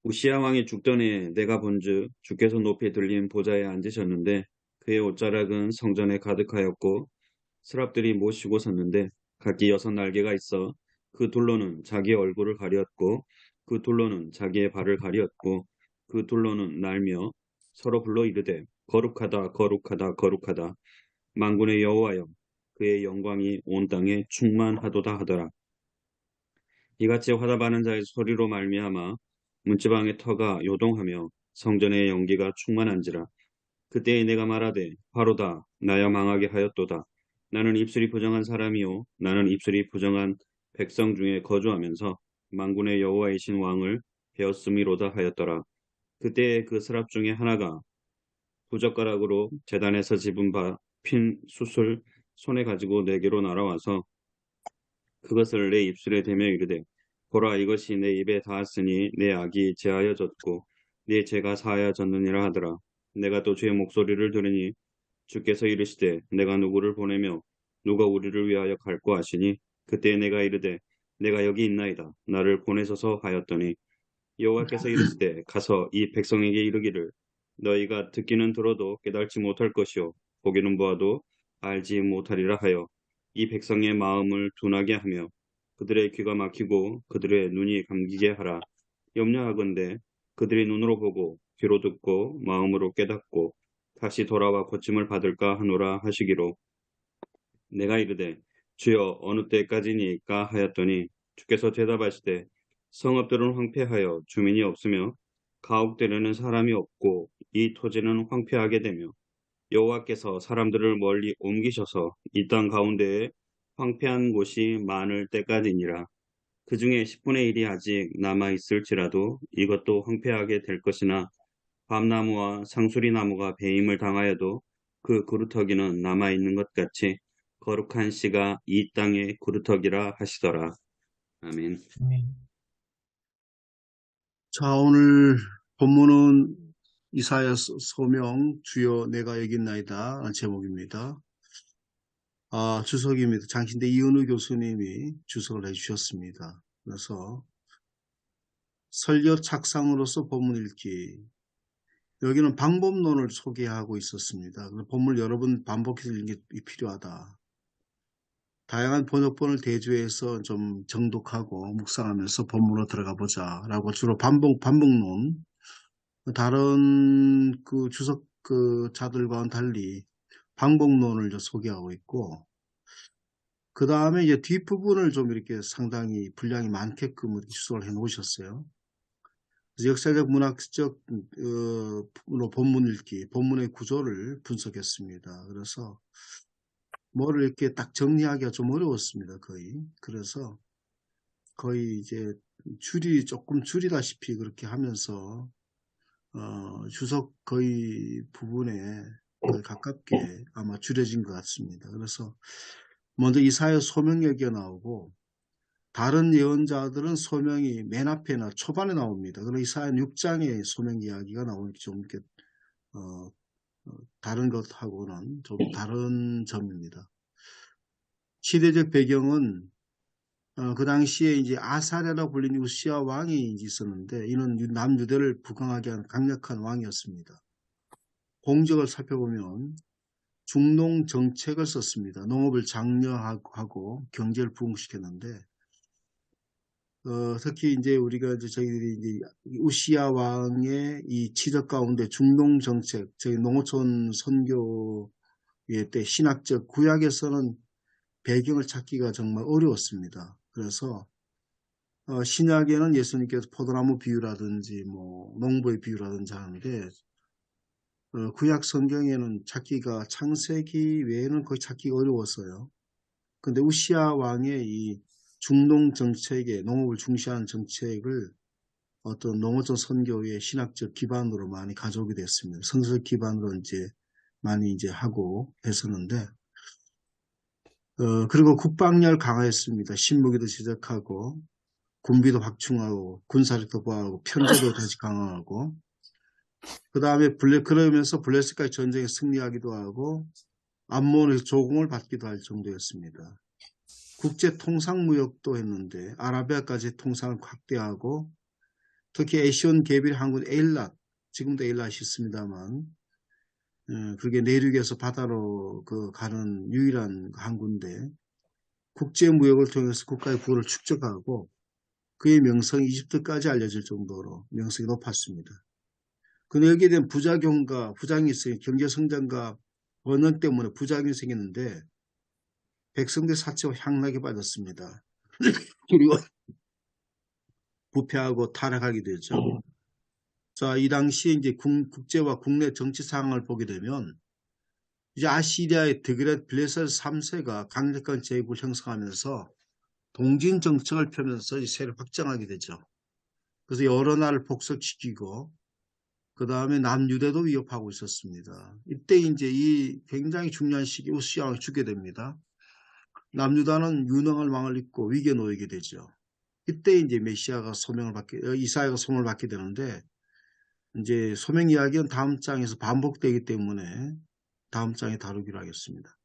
우시야 왕이 죽던 해에 내가 본즉 주께서 높이 들린 보좌에 앉으셨는데 그의 옷자락은 성전에 가득하였고 스랍들이 모시고 섰는데 각기 6 날개가 있어 그 둘로는 자기의 얼굴을 가리었고 그 둘로는 자기의 발을 가리었고 그 둘로는 날며 서로 불러 이르되 거룩하다 거룩하다 거룩하다 만군의 여호와여 그의 영광이 온 땅에 충만하도다 하더라. 이같이 화답하는 자의 소리로 말미암아 문지방의 터가 요동하며 성전의 연기가 충만한지라. 그때에 내가 말하되 바로다 나여 망하게 하였도다. 나는 입술이 부정한 사람이요 나는 입술이 부정한 백성 중에 거주하면서 만군의 여호와이신 왕을 베었음이로다 하였더라. 그때에 그 스랍 중에 하나가 부젓가락으로 제단에서 집은 바 핀 숯을 손에 가지고 내게로 날아와서 그것을 내 입술에 대며 이르되 보라 이것이 내 입에 닿았으니 내 악이 제하여졌고 내 죄가 사하여졌느니라 하더라. 내가 또 주의 목소리를 들으니 주께서 이르시되 내가 누구를 보내며 누가 우리를 위하여 갈고 하시니 그때 내가 이르되 내가 여기 있나이다 나를 보내소서 하였더니 여호와께서 이르시되 가서 이 백성에게 이르기를 너희가 듣기는 들어도 깨달지 못할 것이요 보기는 보아도 알지 못하리라 하여 이 백성의 마음을 둔하게 하며 그들의 귀가 막히고 그들의 눈이 감기게 하라. 염려하건대 그들이 눈으로 보고 귀로 듣고 마음으로 깨닫고 다시 돌아와 고침을 받을까 하노라 하시기로 내가 이르되 주여 어느 때까지니까 하였더니 주께서 대답하시되 성읍들은 황폐하여 주민이 없으며 가옥되려는 사람이 없고 이 토지는 황폐하게 되며 여호와께서 사람들을 멀리 옮기셔서 이 땅 가운데에 황폐한 곳이 많을 때까지니라. 그 중에 10분의 1이 아직 남아 있을지라도 이것도 황폐하게 될 것이나 밤나무와 상수리 나무가 배임을 당하여도 그 그루터기는 남아 있는 것 같이 거룩한 씨가 이 땅의 그루터기라 하시더라. 아멘. 자, 오늘 본문은 이사야 소명 주여 내가 여기 있나이다 제목입니다. 주석입니다. 장신대 이은우 교수님이 주석을 해주셨습니다. 그래서 설교 착상으로서 본문 읽기. 여기는 방법론을 소개하고 있었습니다. 본문을 여러 번 반복해서 읽는 게 필요하다. 다양한 번역본을 대조해서 좀 정독하고 묵상하면서 본문으로 들어가 보자라고 주로 반복론, 다른 그 주석 그 자들과는 달리 방법론을 소개하고 있고, 그 다음에 이제 뒷부분을 좀 이렇게 상당히 분량이 많게끔 주석을 해 놓으셨어요. 역사적 문학적 본문 읽기, 본문의 구조를 분석했습니다. 그래서 뭐를 이렇게 딱 정리하기가 좀 어려웠습니다. 거의. 그래서 거의 이제 조금 줄이다시피 그렇게 하면서 주석 거의 부분에 거의 가깝게 아마 줄여진 것 같습니다. 그래서 먼저 이사야 소명 얘기가 나오고, 다른 예언자들은 소명이 맨 앞에나 초반에 나옵니다. 그러나 이사야 6장에 소명 이야기가 나오는 게 좀 이렇게 다른 것하고는 좀 다른 점입니다. 시대적 배경은 그 당시에 이제 아사랴라고 불리는 우시야 왕이 있었는데, 이는 남유대를 부강하게 한 강력한 왕이었습니다. 공적을 살펴보면 중농 정책을 썼습니다. 농업을 장려하고 경제를 부흥시켰는데, 특히 이제 우리가 저희들이 이제 우시야 왕의 이 치적 가운데 중농 정책, 저희 농어촌 선교의 때 신학적 구약에서는 배경을 찾기가 정말 어려웠습니다. 그래서 신약에는 예수님께서 포도나무 비유라든지 뭐 농부의 비유라든지 하는데, 구약 성경에는 찾기가 창세기 외에는 거의 찾기가 어려웠어요. 근데 우시야 왕의 이 중농 정책에 농업을 중시하는 정책을 어떤 농어촌 선교의 신학적 기반으로 많이 가져오게 됐습니다. 성서적 기반으로 이제 많이 이제 하고 했었는데, 그리고 국방력을 강화했습니다. 신무기도 제작하고 군비도 확충하고 군사력도 보호하고 편제도 다시 강화하고, 그 다음에 그러면서 블레셋까지 전쟁에 승리하기도 하고 암몬에서 조공을 받기도 할 정도였습니다. 국제 통상 무역도 했는데 아라비아까지 통상을 확대하고 특히 에시온 계bil 항군 에일랏, 지금도 에일랏이 있습니다만, 그게 내륙에서 바다로 가는 유일한 항구인데, 국제 무역을 통해서 국가의 부를 축적하고 그의 명성이 이집트까지 알려질 정도로 명성이 높았습니다. 근데 여기에 대한 부작용이 있어요. 경제 성장과 번영 때문에 부작용이 생겼는데 백성들 사치가 향락에 빠졌습니다. 그리고 부패하고 타락하게 되죠. 자, 이 당시에 이제 국제와 국내 정치 상황을 보게 되면 이제 아시리아의 드그렛 빌레셀 3세가 강력한 제국을 형성하면서 동진 정책을 펴면서 세를 확장하게 되죠. 그래서 여러 나라를 복속시키고 그 다음에 남유대도 위협하고 있었습니다. 이때 이제 이 굉장히 중요한 시기에 우스야 왕이 죽게 됩니다. 남유다는 유능한 왕을 잊고 위기에 놓이게 되죠. 이때 이제 이사야가 소명을 받게 되는데 이제 소명 이야기는 다음 장에서 반복되기 때문에 다음 장에 다루기로 하겠습니다.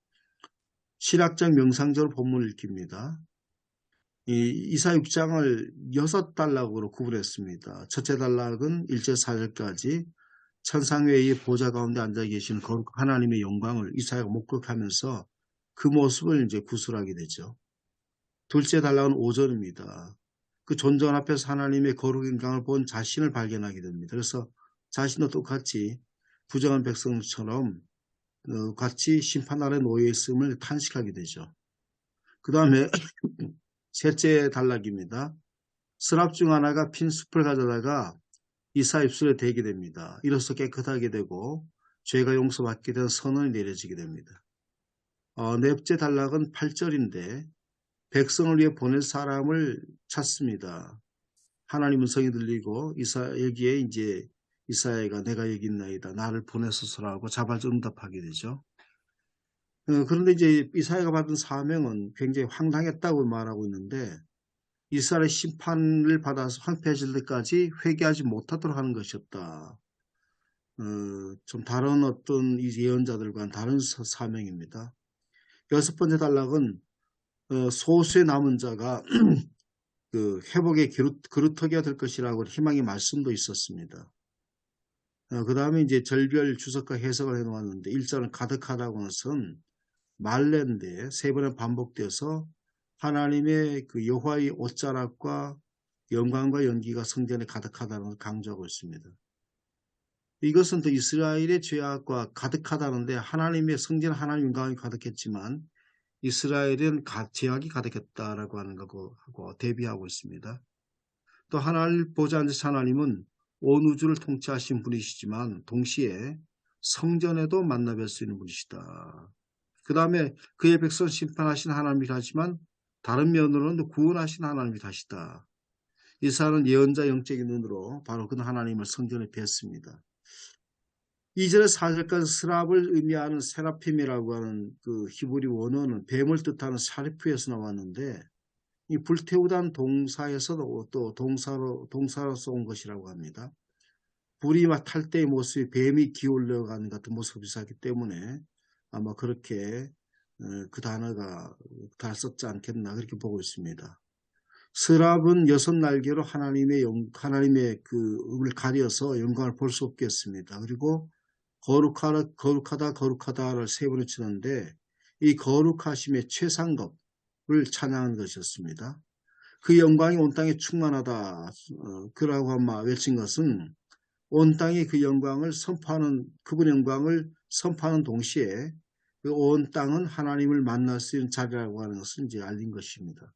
신학적 명상적으로 본문을 읽힙니다. 이 이사 6장을 6단락으로 구분했습니다. 첫째 단락은 1절 4절까지 천상 외의 보좌 가운데 앉아 계신 거룩 하나님의 영광을 이사야가 목격하면서 그 모습을 이제 구술하게 되죠. 둘째 단락은 5절입니다. 그 존전 앞에서 하나님의 거룩 영광을 본 자신을 발견하게 됩니다. 그래서 자신도 똑같이 부정한 백성처럼 같이 심판 아래 놓여 있음을 탄식하게 되죠. 그 다음에 셋째 단락입니다. 스랍 중 하나가 핀 숲을 가져다가 이사 입술에 대게 됩니다. 이로써 깨끗하게 되고 죄가 용서받게 된 선언이 내려지게 됩니다. 넷째 단락은 8절인데 백성을 위해 보낼 사람을 찾습니다. 하나님 음성이 들리고 여기에 이제 이사야가 내가 여기 있나이다. 나를 보내소서라고 자발적 응답하게 되죠. 그런데 이제 이사야가 받은 사명은 굉장히 황당했다고 말하고 있는데 이스라엘 심판을 받아서 황폐해질 때까지 회개하지 못하도록 하는 것이었다. 좀 다른 어떤 이 예언자들과는 다른 사명입니다. 여섯 번째 단락은 소수의 남은 자가 그 회복의 그루터기가 될 것이라고 희망의 말씀도 있었습니다. 그 다음에 이제 절별 주석과 해석을 해놓았는데 1절은 가득하다고 하는 것은 말레인데 세 번에 반복되어서 하나님의 그 여호와의 옷자락과 영광과 연기가 성전에 가득하다는 것을 강조하고 있습니다. 이것은 또 이스라엘의 죄악과 가득하다는데 하나님의 성전 하나님 영광이 가득했지만 이스라엘은 죄악이 가득했다라고 하는 거하고 대비하고 있습니다. 또 하나님 보좌 앉으신 하나님은 온 우주를 통치하신 분이시지만 동시에 성전에도 만나 뵐 수 있는 분이시다. 그 다음에 그의 백성 심판하신 하나님이라지만 다른 면으로는 구원하신 하나님이시다. 이사야는 예언자 영적인 눈으로 바로 그 하나님을 성전에 뵀습니다. 2절에 4절까지 스랍을 의미하는 세라핌이라고 하는 그 히브리 원어는 뱀을 뜻하는 샤리프에서 나왔는데 이 불태우다는 동사에서도 또 동사로서 온 것이라고 합니다. 불이 막 탈 때의 모습이 뱀이 기울려가는 같은 모습이 비슷하기 때문에 아마 그렇게 그 단어가 다 썼지 않겠나 그렇게 보고 있습니다. 스랍은 6날개로 하나님의 그을 가려서 영광을 볼 수 없겠습니다. 그리고 거룩하다를 세 번을 치는데 이 거룩하심의 최상급을 찬양하는 것이었습니다. 그 영광이 온 땅에 충만하다. 그라고 아마 외친 것은 온 땅이 그 영광을 그분 영광을 선포하는 동시에 그 온 땅은 하나님을 만날 수 있는 자리라고 하는 것을 이제 알린 것입니다.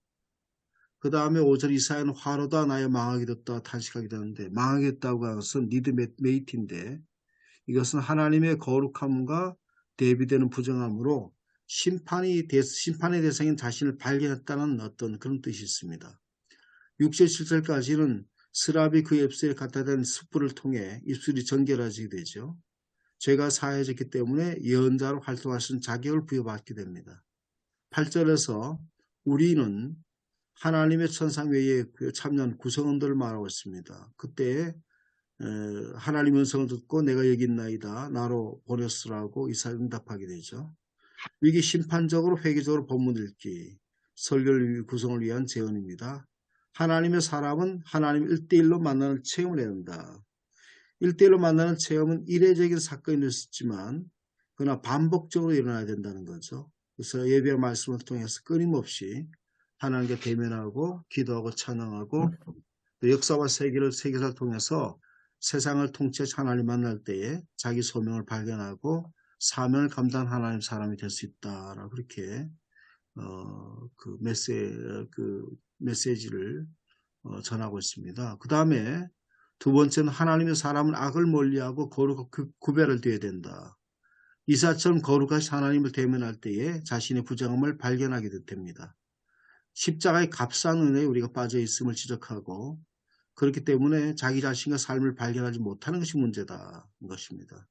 그 다음에 5절 이사야는 화로다 나의 망하게 됐다 탄식하게 되는데 망하게 됐다고 하는 것은 니드 메이트인데 이것은 하나님의 거룩함과 대비되는 부정함으로 심판의 대상인 자신을 발견했다는 어떤 그런 뜻이 있습니다. 6절 7절까지는 스랍이 그 입술에 갖다 댄 숯불을 통해 입술이 정결해지게 되죠. 죄가 사해졌기 때문에 예언자로 활동할 수 있는 자격을 부여받게 됩니다. 8절에서 우리는 하나님의 천상 외에 참여한 구성원들을 말하고 있습니다. 그때 하나님의 음성을 듣고 내가 여기 있나이다 나로 보냈으라고 이사야가 응답하게 되죠. 이게 심판적으로 회개적으로 본문 읽기 설교를 구성을 위한 제언입니다. 하나님의 사람은 하나님 1대1로 만나는 체험을 해야 된다. 1대1로 만나는 체험은 이례적인 사건일 수 있지만 그러나 반복적으로 일어나야 된다는 거죠. 그래서 예배의 말씀을 통해서 끊임없이 하나님께 대면하고 기도하고 찬양하고 또 역사와 세계사를 통해서 세상을 통치해 하나님 만날 때에 자기 소명을 발견하고 사명을 감당한 하나님 사람이 될 수 있다라고 그렇게 그 메시지를 전하고 있습니다. 그 다음에 두 번째는 하나님의 사람은 악을 멀리하고 거룩 구별을 둬야 된다. 이사처럼 거룩하신 하나님을 대면할 때에 자신의 부정함을 발견하게 됩니다. 십자가의 값싼 은혜에 우리가 빠져 있음을 지적하고 그렇기 때문에 자기 자신과 삶을 발견하지 못하는 것이 문제다. 것입니다.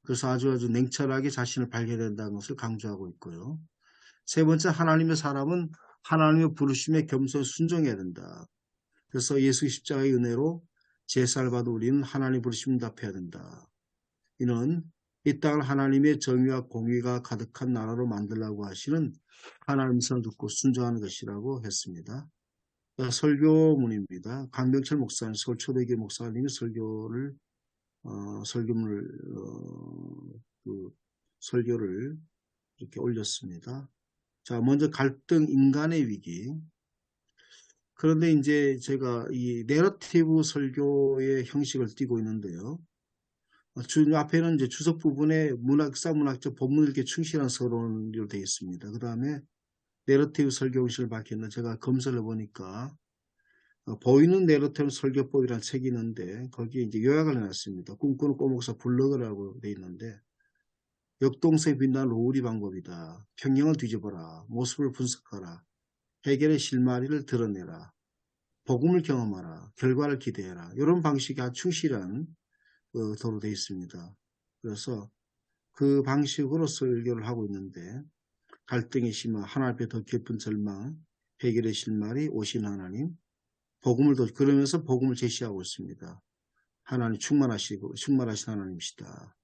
그래서 아주 냉철하게 자신을 발견한다는 것을 강조하고 있고요. 세 번째, 하나님의 사람은 하나님의 부르심에 겸손히 순종해야 된다. 그래서 예수 십자가의 은혜로 제사를 받아 우리는 하나님의 부르심을 답해야 된다. 이는 이 땅을 하나님의 정의와 공의가 가득한 나라로 만들라고 하시는 하나님의 선을 듣고 순종하는 것이라고 했습니다. 설교문입니다. 강병철 목사님, 서울초대교회 목사님이 설교를 이렇게 올렸습니다. 자, 먼저 갈등 인간의 위기. 그런데 이제 제가 이 내러티브 설교의 형식을 띠고 있는데요. 앞에는 이제 주석 부분에 문학적 본문일기에 충실한 서론으로 되어 있습니다. 그 다음에 내러티브 설교 형식을 밝혔는데 제가 검사를 해보니까 보이는 내러티브 설교법이라는 책이 있는데 거기에 이제 요약을 해놨습니다. 꿈꾸는 꼬목사 블로그라고 되어 있는데 역동성에 빛나는 로우리 방법이다. 평형을 뒤집어라. 모습을 분석하라. 해결의 실마리를 드러내라. 복음을 경험하라. 결과를 기대해라. 이런 방식이 아주 충실한 도로 되어 있습니다. 그래서 그 방식으로 설교를 하고 있는데 갈등이 심한 하나님 앞에 더 깊은 절망, 해결의 실마리, 오신 하나님, 그러면서 복음을 제시하고 있습니다. 하나님 충만하신 하나님이시다.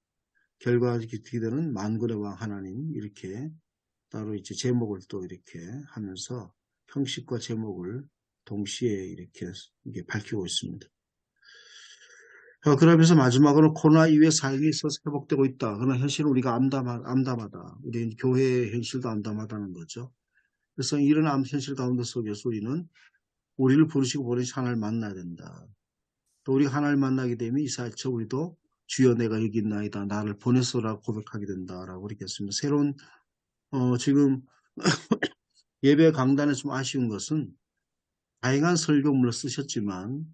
결과 기대는 만군의 왕 하나님, 이렇게 따로 이제 제목을 또 이렇게 하면서 형식과 제목을 동시에 이렇게 밝히고 있습니다. 그러면서 마지막으로 코로나 이후에 삶이 있어서 회복되고 있다. 그러나 현실은 우리가 암담하다. 우리 교회의 현실도 암담하다는 거죠. 그래서 이런 현실 가운데 속에서 우리를 부르시고 보내신 하나님을 만나야 된다. 또 우리가 하나님을 만나게 되면 이사야처럼 우리도 주여 내가 여기 있나이다. 나를 보내소라고 고백하게 된다라고 이렇게 했습니다. 새로운 지금 예배 강단에 좀 아쉬운 것은 다양한 설교문을 쓰셨지만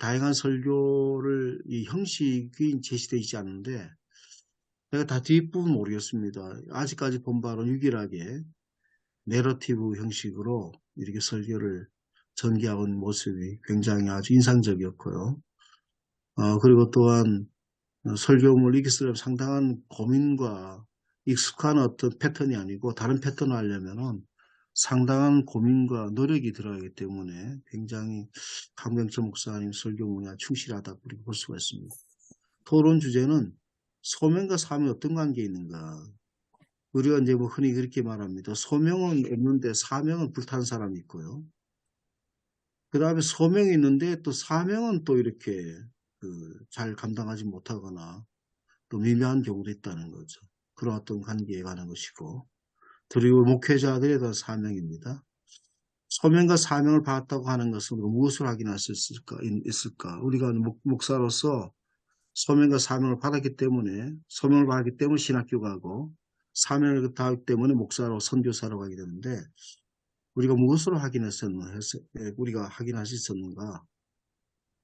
다양한 설교를 이 형식이 제시되어 있지 않는데 내가 다 뒷부분 모르겠습니다. 아직까지 본 바로 유일하게 내러티브 형식으로 이렇게 설교를 전개하는 모습이 굉장히 아주 인상적이었고요. 그리고 또한 설교문을 읽으려면 상당한 고민과 익숙한 어떤 패턴이 아니고 다른 패턴을 하려면 상당한 고민과 노력이 들어가기 때문에 굉장히 강병철 목사님 설교문이 충실하다고 우리가 볼 수가 있습니다. 토론 주제는 소명과 사명이 어떤 관계에 있는가. 우리가 이제 뭐 흔히 그렇게 말합니다. 소명은 없는데 사명은 불타는 사람이 있고요. 그 다음에 소명이 있는데 또 사명은 또 이렇게 잘 감당하지 못하거나 또 미묘한 경우도 있다는 거죠. 그런 어떤 관계에 관한 것이고. 그리고 목회자들에 대한 사명입니다. 소명과 사명을 받았다고 하는 것은 무엇을 확인할 수 있을까? 우리가 목사로서 소명과 사명을 받았기 때문에 신학교 가고 사명을 받았기 때문에 목사로 선교사로 가게 되는데 우리가 무엇으로 우리가 확인할 수 있었는가?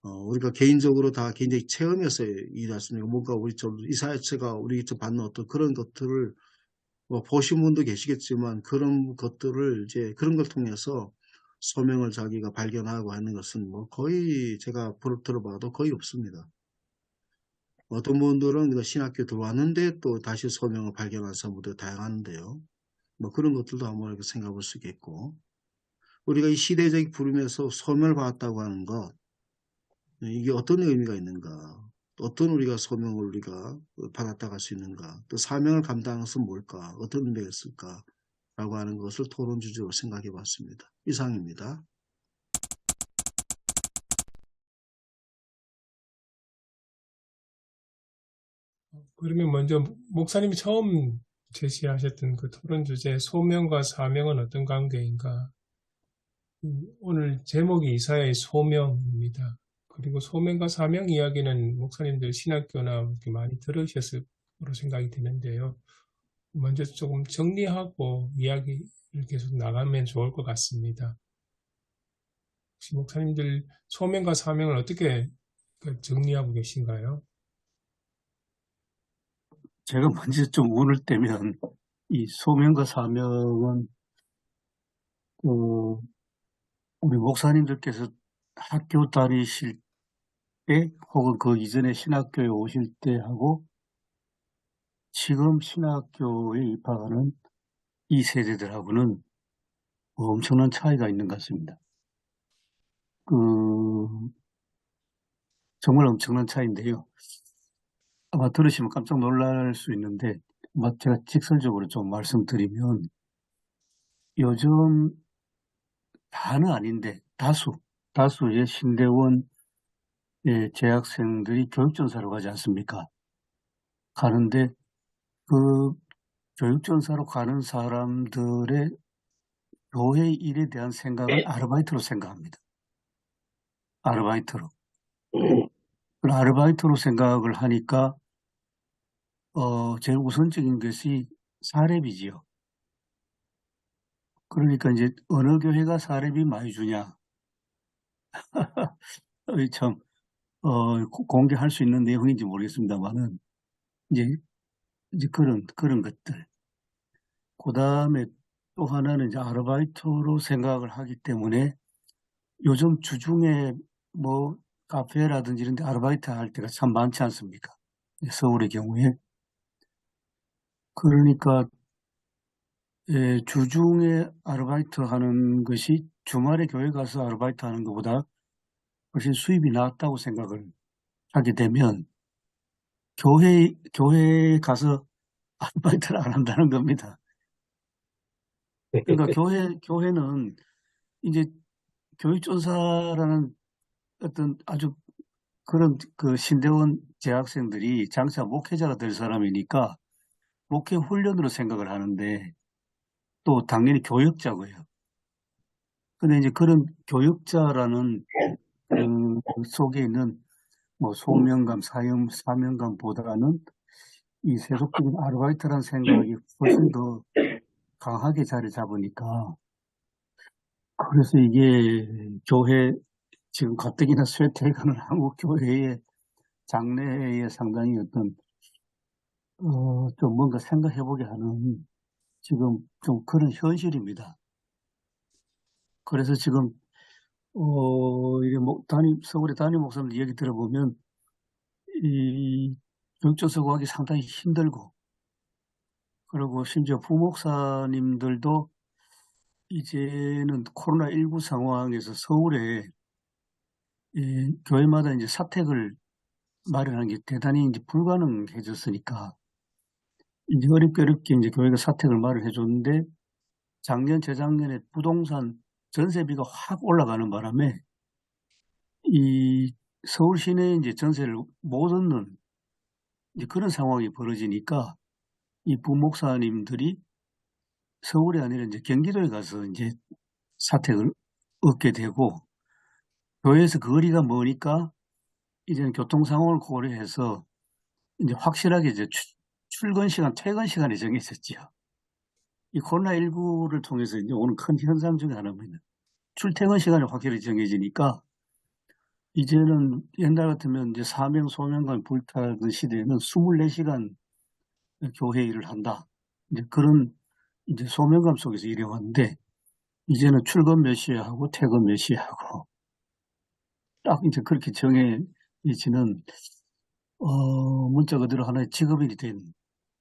우리가 개인적으로 다 굉장히 체험해서 일할 수 있는 뭔가 이사야처가 우리 받는 어떤 그런 것들을 보신 분도 계시겠지만 그런 것들을 그런 걸 통해서 소명을 자기가 발견하고 하는 것은 거의 제가 들어봐도 거의 없습니다. 어떤 분들은 신학교 들어왔는데 또 다시 소명을 발견한 사람들도 다양한데요. 그런 것들도 한번 생각해 볼 수 있겠고 우리가 이 시대적 부름에서 소명을 받았다고 하는 것 이게 어떤 의미가 있는가? 어떤 우리가 소명을 우리가 받았다고 할 수 있는가? 또 사명을 감당한 것은 뭘까? 어떤 의미가 있을까? 라고 하는 것을 토론 주제로 생각해 봤습니다. 이상입니다. 그러면 먼저 목사님이 처음 제시하셨던 그 토론 주제, 소명과 사명은 어떤 관계인가? 오늘 제목이 이사야의 소명입니다. 그리고 소명과 사명 이야기는 목사님들 신학교나 이렇게 많이 들으셨을 거로 생각이 드는데요. 먼저 조금 정리하고 이야기를 계속 나가면 좋을 것 같습니다. 혹시 목사님들 소명과 사명을 어떻게 정리하고 계신가요? 제가 먼저 좀 운을 떼면 이 소명과 사명은 그 우리 목사님들께서 학교 다니실 때 혹은 그 이전에 신학교에 오실 때 하고 지금 신학교에 입학하는 이 세대들하고는 엄청난 차이가 있는 것 같습니다. 정말 엄청난 차이인데요. 아마 들으시면 깜짝 놀랄 수 있는데 제가 직설적으로 좀 말씀드리면 요즘 다는 아닌데 다수의 신대원 재학생들이 교육전사로 가지 않습니까? 가는데 그 교육전사로 가는 사람들의 교회 일에 대한 생각을 아르바이트로 생각합니다. 아르바이트로. 그 아르바이트로 생각을 하니까 제일 우선적인 것이 사례비지요. 그러니까 이제 어느 교회가 사례비 많이 주냐. 참 공개할 수 있는 내용인지 모르겠습니다만은 이제 그런 것들. 그 다음에 또 하나는 이제 아르바이트로 생각을 하기 때문에 요즘 주중에 뭐 카페라든지 이런 데 아르바이트 할 때가 참 많지 않습니까? 서울의 경우에. 그러니까 주중에 아르바이트 하는 것이 주말에 교회 가서 아르바이트 하는 것보다 훨씬 수입이 낮다고 생각을 하게 되면 교회에 가서 아르바이트를 안 한다는 겁니다. 그러니까 교회는 이제 교육전사라는 어떤 아주 그런 그 신대원 재학생들이 장차 목회자가 될 사람이니까 목회 훈련으로 생각을 하는데 또 당연히 교역자고요. 근데 이제 그런 교역자라는 그 속에 있는 뭐 소명감, 사명감보다는 이 세속적인 아르바이트라는 생각이 훨씬 더 강하게 자리 잡으니까 그래서 이게 교회 지금 가뜩이나 쇠퇴해가는 한국 교회의 장래에 상당히 어떤 좀 뭔가 생각해보게 하는 지금 좀 그런 현실입니다. 그래서 지금 이게 서울의 담임 목사님 얘기 들어보면 이 교육조사 구하기 상당히 힘들고 그리고 심지어 부목사님들도 이제는 코로나19 상황에서 서울에 교회마다 이제 사택을 마련하는 게 대단히 이제 불가능해졌으니까 이제 어렵게 이제 교회가 사택을 마련해 줬는데 작년, 재작년에 부동산 전세비가 확 올라가는 바람에 이 서울 시내에 이제 전세를 못 얻는 이제 그런 상황이 벌어지니까 이 부목사님들이 서울이 아니라 이제 경기도에 가서 이제 사택을 얻게 되고 교회에서 거리가 머니까 이제는 교통 상황을 고려해서 이제 확실하게 이제 출근 시간, 퇴근 시간이 정해졌지요. 이 코로나19를 통해서 이제 오는 큰 현상 중에 하나입니다. 출퇴근 시간이 확실히 정해지니까 이제는 옛날 같으면 이제 사명, 소명감이 불타던 시대에는 24시간 교회 일을 한다. 이제 그런 이제 소명감 속에서 일해왔는데 이제는 출근 몇 시에 하고 퇴근 몇 시에 하고 딱 이제 그렇게 정해지는 문자 그대로 하나의 직업인이 된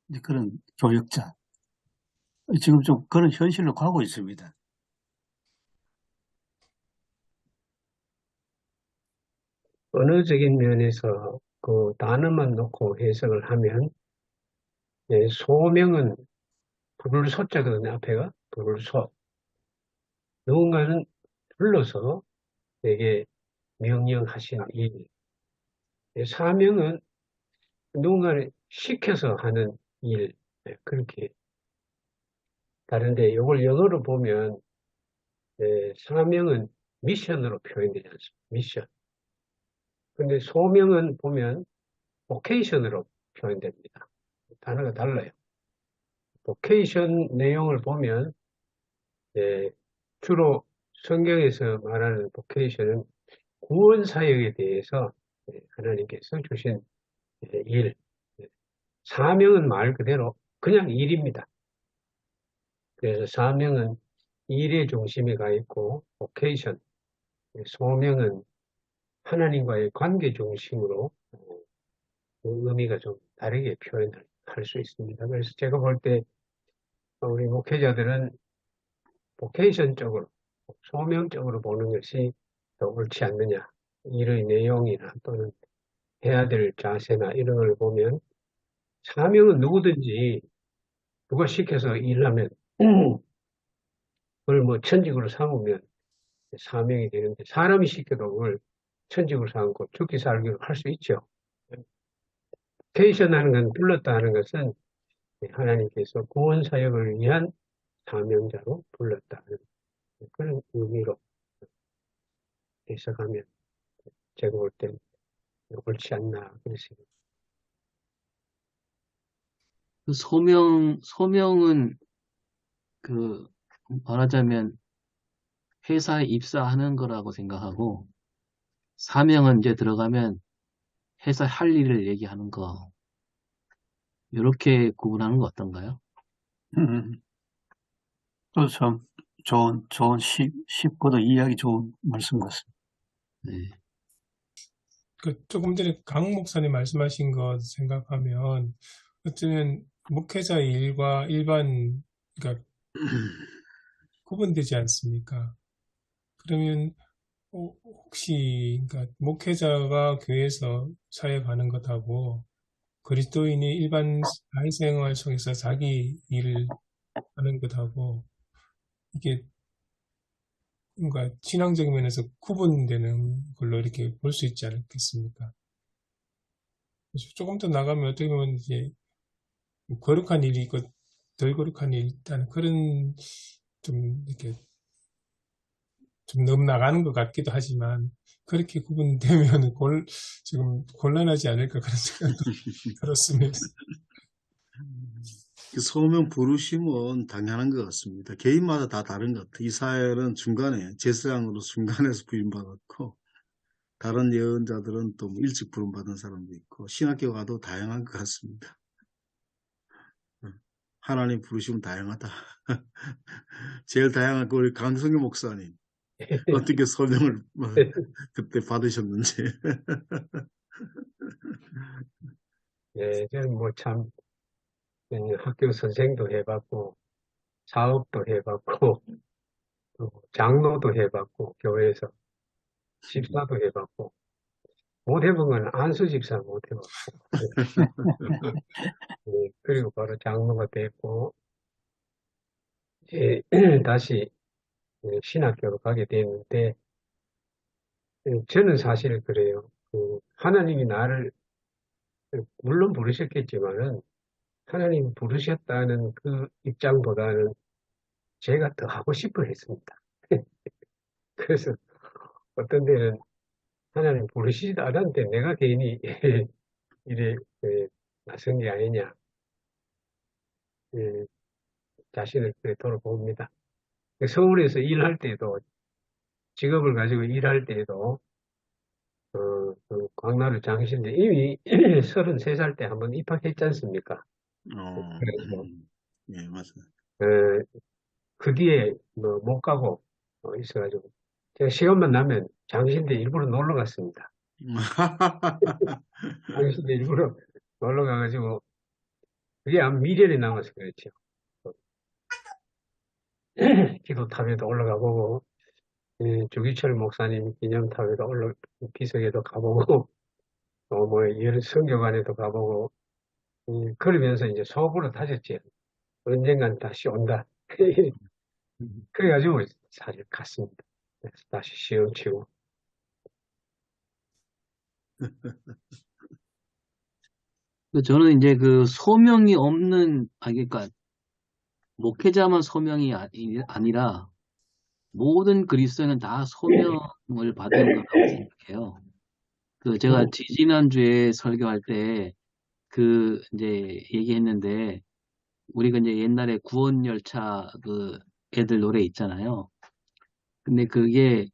이제 그런 교역자. 지금 좀 그런 현실로 가고 있습니다. 언어적인 면에서 그 단어만 놓고 해석을 하면 소명은 부를 소자거든요. 앞에가 부를 소. 누군가는 불러서 내게 명령하신 일. 사명은 누군가를 시켜서 하는 일, 그렇게 다른데 이걸 영어로 보면 사명은 미션으로 표현되지 않습니다. 미션. 근데 소명은 보면 보케이션으로 표현됩니다. 단어가 달라요. 보케이션 내용을 보면 주로 성경에서 말하는 보케이션은 구원 사역에 대해서 하나님께서 주신 일, 사명은 말 그대로 그냥 일입니다. 그래서 사명은 일의 중심에 가 있고 보케이션, 소명은 하나님과의 관계 중심으로 그 의미가 좀 다르게 표현을 할 수 있습니다. 그래서 제가 볼 때 우리 목회자들은 보케이션적으로, 소명적으로 보는 것이 더 옳지 않느냐. 일의 내용이나 또는 해야 될 자세나 이런 걸 보면 사명은 누구든지 누가 시켜서 일하면 그걸 뭐 천직으로 삼으면 사명이 되는데 사람이 시켜도 그걸 천직으로 삼고 죽기 살기로 할 수 있죠. 케이션 하는 건 불렀다 하는 것은 하나님께서 구원 사역을 위한 사명자로 불렀다는 그런 의미로 해석하면 제가 볼 땐 옳지 않나 그랬습니다. 그 소명은 그 말하자면 회사에 입사하는 거라고 생각하고 사명은 이제 들어가면 회사 할 일을 얘기하는 거. 이렇게 구분하는 거 어떤가요? 또 참 쉽고도 이해하기 좋은 말씀 같습니다. 네. 조금 전에 강 목사님 말씀하신 것 생각하면 어쩌면 목회자의 일과 일반 그러니까 구분되지 않습니까? 그러면 혹시 그러니까 목회자가 교회에서 사역하는 것하고 그리스도인이 일반 사회생활 속에서 자기 일을 하는 것하고 이게 뭔가 신앙적인 면에서 구분되는 걸로 이렇게 볼 수 있지 않겠습니까? 그래서 조금 더 나가면 어떻게 보면 이제 거룩한 일이 있고 덜 거룩한 일이 있다는 그런 좀 이렇게 좀 너무 나가는 것 같기도 하지만 그렇게 구분되면 지금 곤란하지 않을까 그런 생각도 들었습니다. 그 소명 부르심은 당연한 것 같습니다. 개인마다 다 다른 것 같아요. 이사엘은 중간에 제사장으로 중간에서 부임받았고 다른 예언자들은 또 일찍 부름받은 사람도 있고 신학교 가도 다양한 것 같습니다. 하나님 부르심은 다양하다. 제일 다양한 거 우리 강성규 목사님 어떻게 소명을 그때 받으셨는지. 저는 뭐 참 학교 선생도 해봤고 사업도 해봤고 또 장로도 해봤고 교회에서 집사도 해봤고 못 해본 건 안수 집사 못 해봤고 그리고 바로 장로가 됐고 다시 신학교로 가게 됐는데 저는 사실 그래요. 하나님이 나를 물론 부르셨겠지만은 하나님 부르셨다는 그 입장보다는 제가 더 하고 싶어 했습니다. 그래서 어떤 데는 하나님 부르시지도 않았는데 내가 괜히 이래 나선 게 아니냐 자신을 그래 돌아봅니다. 서울에서 일할 때도 직업을 가지고 일할 때도 광나루 장신대 이미 33살 때 한번 입학했지 않습니까? 그래서 예, 맞아요. 그 뒤에 뭐 못 가고 있어가지고 제가 시간만 나면 장신대 일부러 놀러 갔습니다. 장신대 일부러 놀러 가가지고 그게 아마 미련이 남아서 그렇죠. 기도탑에도 올라가 보고 조기철 목사님 기념탑에도 비석에도 가보고 또 뭐 여러 성교관에도 가보고 그러면서 이제 속으로 다졌지. 언젠간 다시 온다. 그래가지고 사실 갔습니다. 그래서 다시 시험 치고. 저는 이제 그 소명이 없는, 그러니까 목회자만 소명이 아니라 모든 그리스도인은 다 소명을 받은 거라고 생각해요. 제가 지지난주에 설교할 때 이제 얘기했는데, 우리가 이제 옛날에 구원열차 애들 노래 있잖아요. 근데 그게,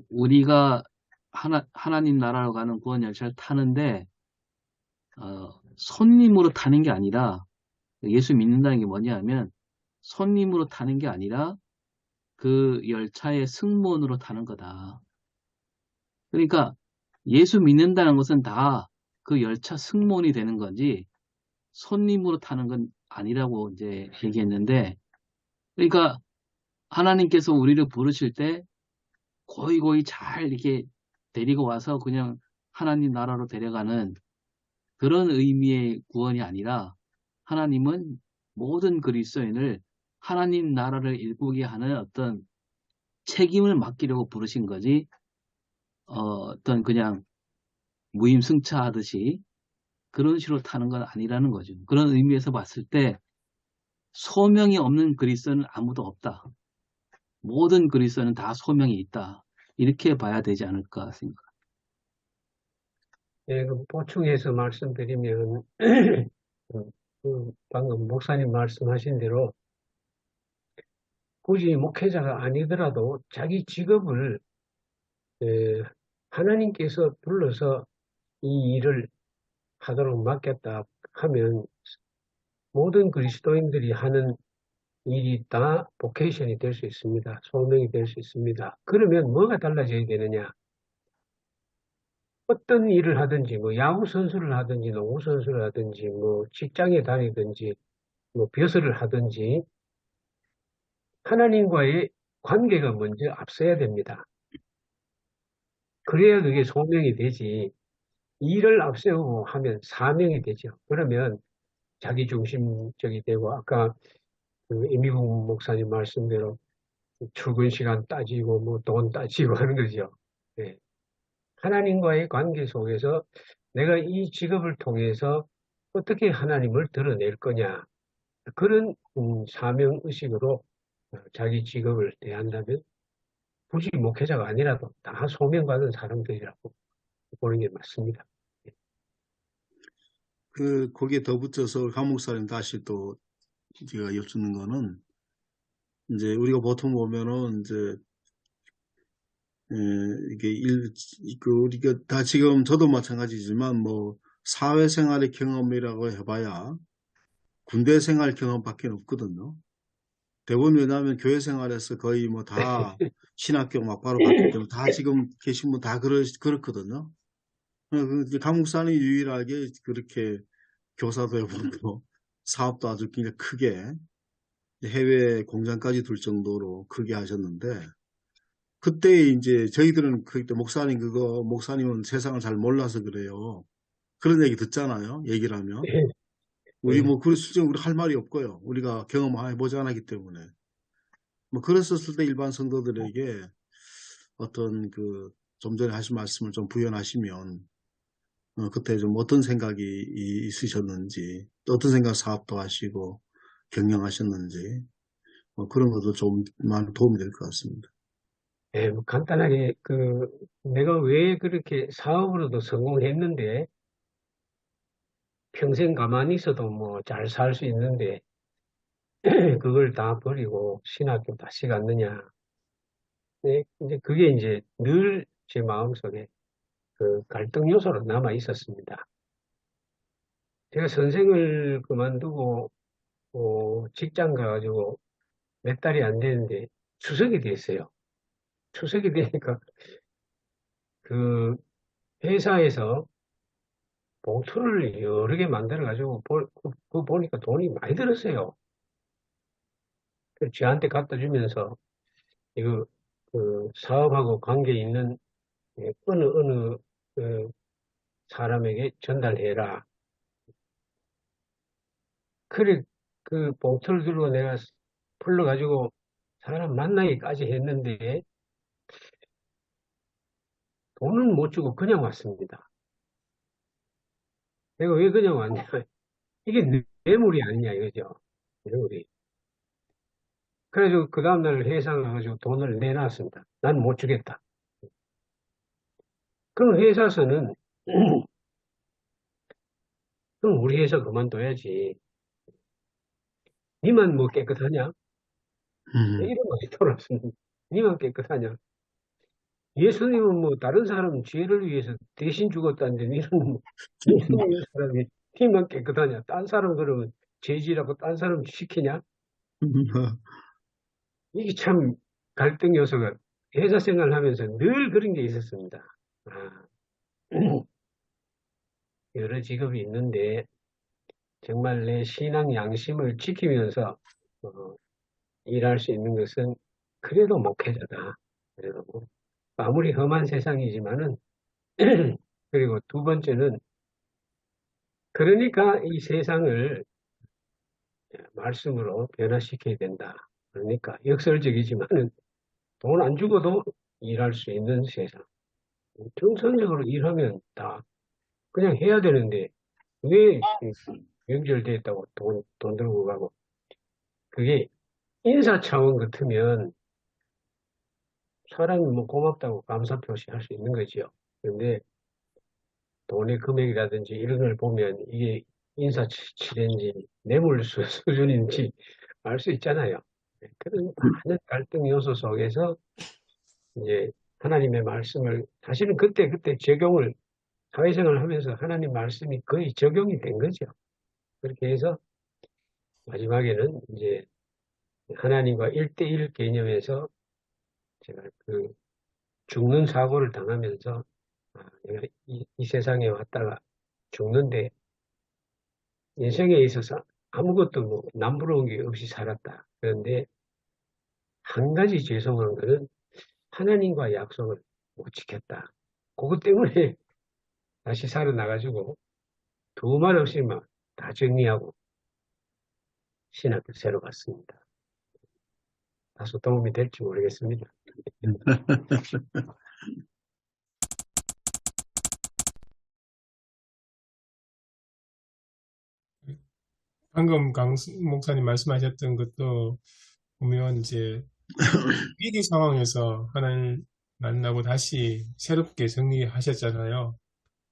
우리가 하나님 나라로 가는 구원열차를 타는데, 손님으로 타는 게 아니라, 예수 믿는다는 게 뭐냐면, 손님으로 타는 게 아니라, 그 열차의 승무원으로 타는 거다. 그러니까, 예수 믿는다는 것은 다 그 열차 승무원이 되는 거지, 손님으로 타는 건 아니라고 이제 얘기했는데, 그러니까, 하나님께서 우리를 부르실 때, 고이고이 잘 이렇게 데리고 와서 그냥 하나님 나라로 데려가는 그런 의미의 구원이 아니라 하나님은 모든 그리스도인을 하나님 나라를 일구게 하는 어떤 책임을 맡기려고 부르신 거지, 어떤 그냥 무임승차하듯이 그런 식으로 타는 건 아니라는 거죠. 그런 의미에서 봤을 때 소명이 없는 그리스도는 아무도 없다. 모든 그리스도는 다 소명이 있다. 이렇게 봐야 되지 않을까 생각합니다. 예, 보충해서 말씀드리면, 방금 목사님 말씀하신 대로 굳이 목회자가 아니더라도 자기 직업을 예, 하나님께서 불러서 이 일을 하도록 맡겼다 하면 모든 그리스도인들이 하는 일이 다 보케이션이 될 수 있습니다. 소명이 될 수 있습니다. 그러면 뭐가 달라져야 되느냐? 어떤 일을 하든지, 뭐 야구 선수를 하든지, 농구 선수를 하든지, 뭐 직장에 다니든지, 뭐 벼슬을 하든지 하나님과의 관계가 먼저 앞서야 됩니다. 그래야 그게 소명이 되지. 일을 앞세우고 하면 사명이 되죠. 그러면 자기중심적이 되고 아까 이미국 목사님 말씀대로 출근 시간 따지고 뭐 돈 따지고 하는 거죠. 네. 하나님과의 관계 속에서 내가 이 직업을 통해서 어떻게 하나님을 드러낼 거냐. 그런 사명 의식으로 자기 직업을 대한다면 굳이 목회자가 아니라도 다 소명받은 사람들이라고 보는 게 맞습니다. 거기에 덧붙여서 강 목사님 다시 또 제가 여쭙는 거는, 이제 우리가 보통 보면은 이제 이게 우리가 다 지금 저도 마찬가지지만 뭐 사회생활의 경험이라고 해봐야 군대 생활 경험밖에 없거든요. 대부분 왜냐하면 교회 생활에서 거의 뭐 다 신학교 막 바로 갔기 때문에 다 지금 계신 분 다 그렇거든요. 강 목사님 유일하게 그렇게 교사도 해보고 사업도 아주 굉장히 크게 해외 공장까지 둘 정도로 크게 하셨는데, 그때 이제 저희들은 그때 목사님은 세상을 잘 몰라서 그래요. 그런 얘기 듣잖아요. 얘기를 하면. 우리 뭐 그 수준 우리 할 말이 없고요. 우리가 경험해보지 않았기 때문에. 뭐 그랬었을 때 일반 성도들에게 어떤 좀 전에 하신 말씀을 좀 부연하시면, 그때 좀 어떤 생각이 있으셨는지, 또 어떤 생각 사업도 하시고 경영하셨는지, 뭐 그런 것도 좀 많은 도움이 될 것 같습니다. 예, 뭐 간단하게 내가 왜 그렇게 사업으로도 성공했는데 평생 가만히 있어도 뭐 잘 살 수 있는데 그걸 다 버리고 신학교 다시 갔느냐. 네, 이제 그게 이제 늘 제 마음속에 갈등 요소로 남아 있었습니다. 제가 선생을 그만두고 직장 가가지고 몇 달이 안 되는데 추석이 됐어요. 추석이 되니까 그 회사에서 봉투를 여러 개 만들어가지고 보니까 돈이 많이 들었어요. 그래서 저한테 갖다 주면서 이거 사업하고 관계 있는 어느 사람에게 전달해라. 그래 그 봉투를 들고 내가 풀러가지고 사람 만나기까지 했는데 돈은 못 주고 그냥 왔습니다. 내가 왜 그냥 왔냐. 이게 뇌물이 아니냐, 이거죠. 뇌물이. 그래서 그 다음날 회사 가가지고 돈을 내놨습니다. 난 못 주겠다. 그럼 회사에서는, 그럼 우리 회사 그만둬야지. 니만 뭐 깨끗하냐? 이런 말이 돌았습니다. 니만 깨끗하냐? 예수님은 뭐 다른 사람 죄를 위해서 대신 죽었다는데 니는 뭐 예수님의 사람이 니만 깨끗하냐? 딴 사람 그러면 죄지라고 딴 사람 시키냐? 이게 참 갈등 요소가 회사 생활을 하면서 늘 그런 게 있었습니다. 아, 여러 직업이 있는데 정말 내 신앙 양심을 지키면서 어, 일할 수 있는 것은 그래도 목회자다. 그래도 뭐 아무리 험한 세상이지만은 그리고 두 번째는 그러니까 이 세상을 말씀으로 변화시켜야 된다. 그러니까 역설적이지만은 돈 안 주고도 일할 수 있는 세상. 정상적으로 일하면 다 그냥 해야 되는데 왜 연결됐다고 돈 들고 가고 그게 인사 차원 같으면 사람이 뭐 고맙다고 감사 표시할 수 있는 거죠. 그런데 돈의 금액이라든지 이런 걸 보면 이게 인사치레인지 뇌물 수준인지 알 수 있잖아요. 그런 많은 갈등 요소 속에서 이제 하나님의 말씀을 사실은 그때 적용을 사회생활을 하면서 하나님 말씀이 거의 적용이 된 거죠. 그렇게 해서 마지막에는 이제 하나님과 1대1 개념에서 제가 그 죽는 사고를 당하면서 내가 이 세상에 왔다가 죽는데 인생에 있어서 아무것도 뭐 남부러운 게 없이 살았다. 그런데 한 가지 죄송한 거는 하나님과 약속을 못 지켰다. 그것 때문에 다시 살아나가지고 두말 없이 막 다 정리하고 신학교 새로 갔습니다. 다소 도움이 될지 모르겠습니다. 방금 강 목사님 말씀하셨던 것도 보면 이제 위기 상황에서 하나님 만나고 다시 새롭게 정리하셨잖아요.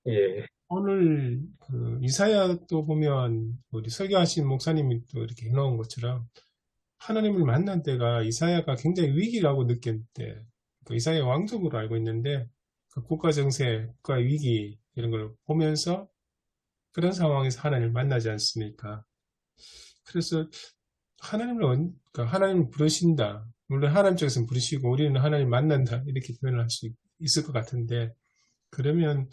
예, 오늘 그 이사야 또 보면 우리 설교하신 목사님이 또 이렇게 해놓은 것처럼 하나님을 만난 때가 이사야가 굉장히 위기라고 느꼈대. 그 이사야 왕족으로 알고 있는데 그 국가 정세, 국가 위기 이런 걸 보면서 그런 상황에서 하나님을 만나지 않습니까? 그래서 그러니까 하나님을 부르신다. 물론 하나님 쪽에서는 부르시고 우리는 하나님 만난다. 이렇게 표현을 할 수 있을 것 같은데 그러면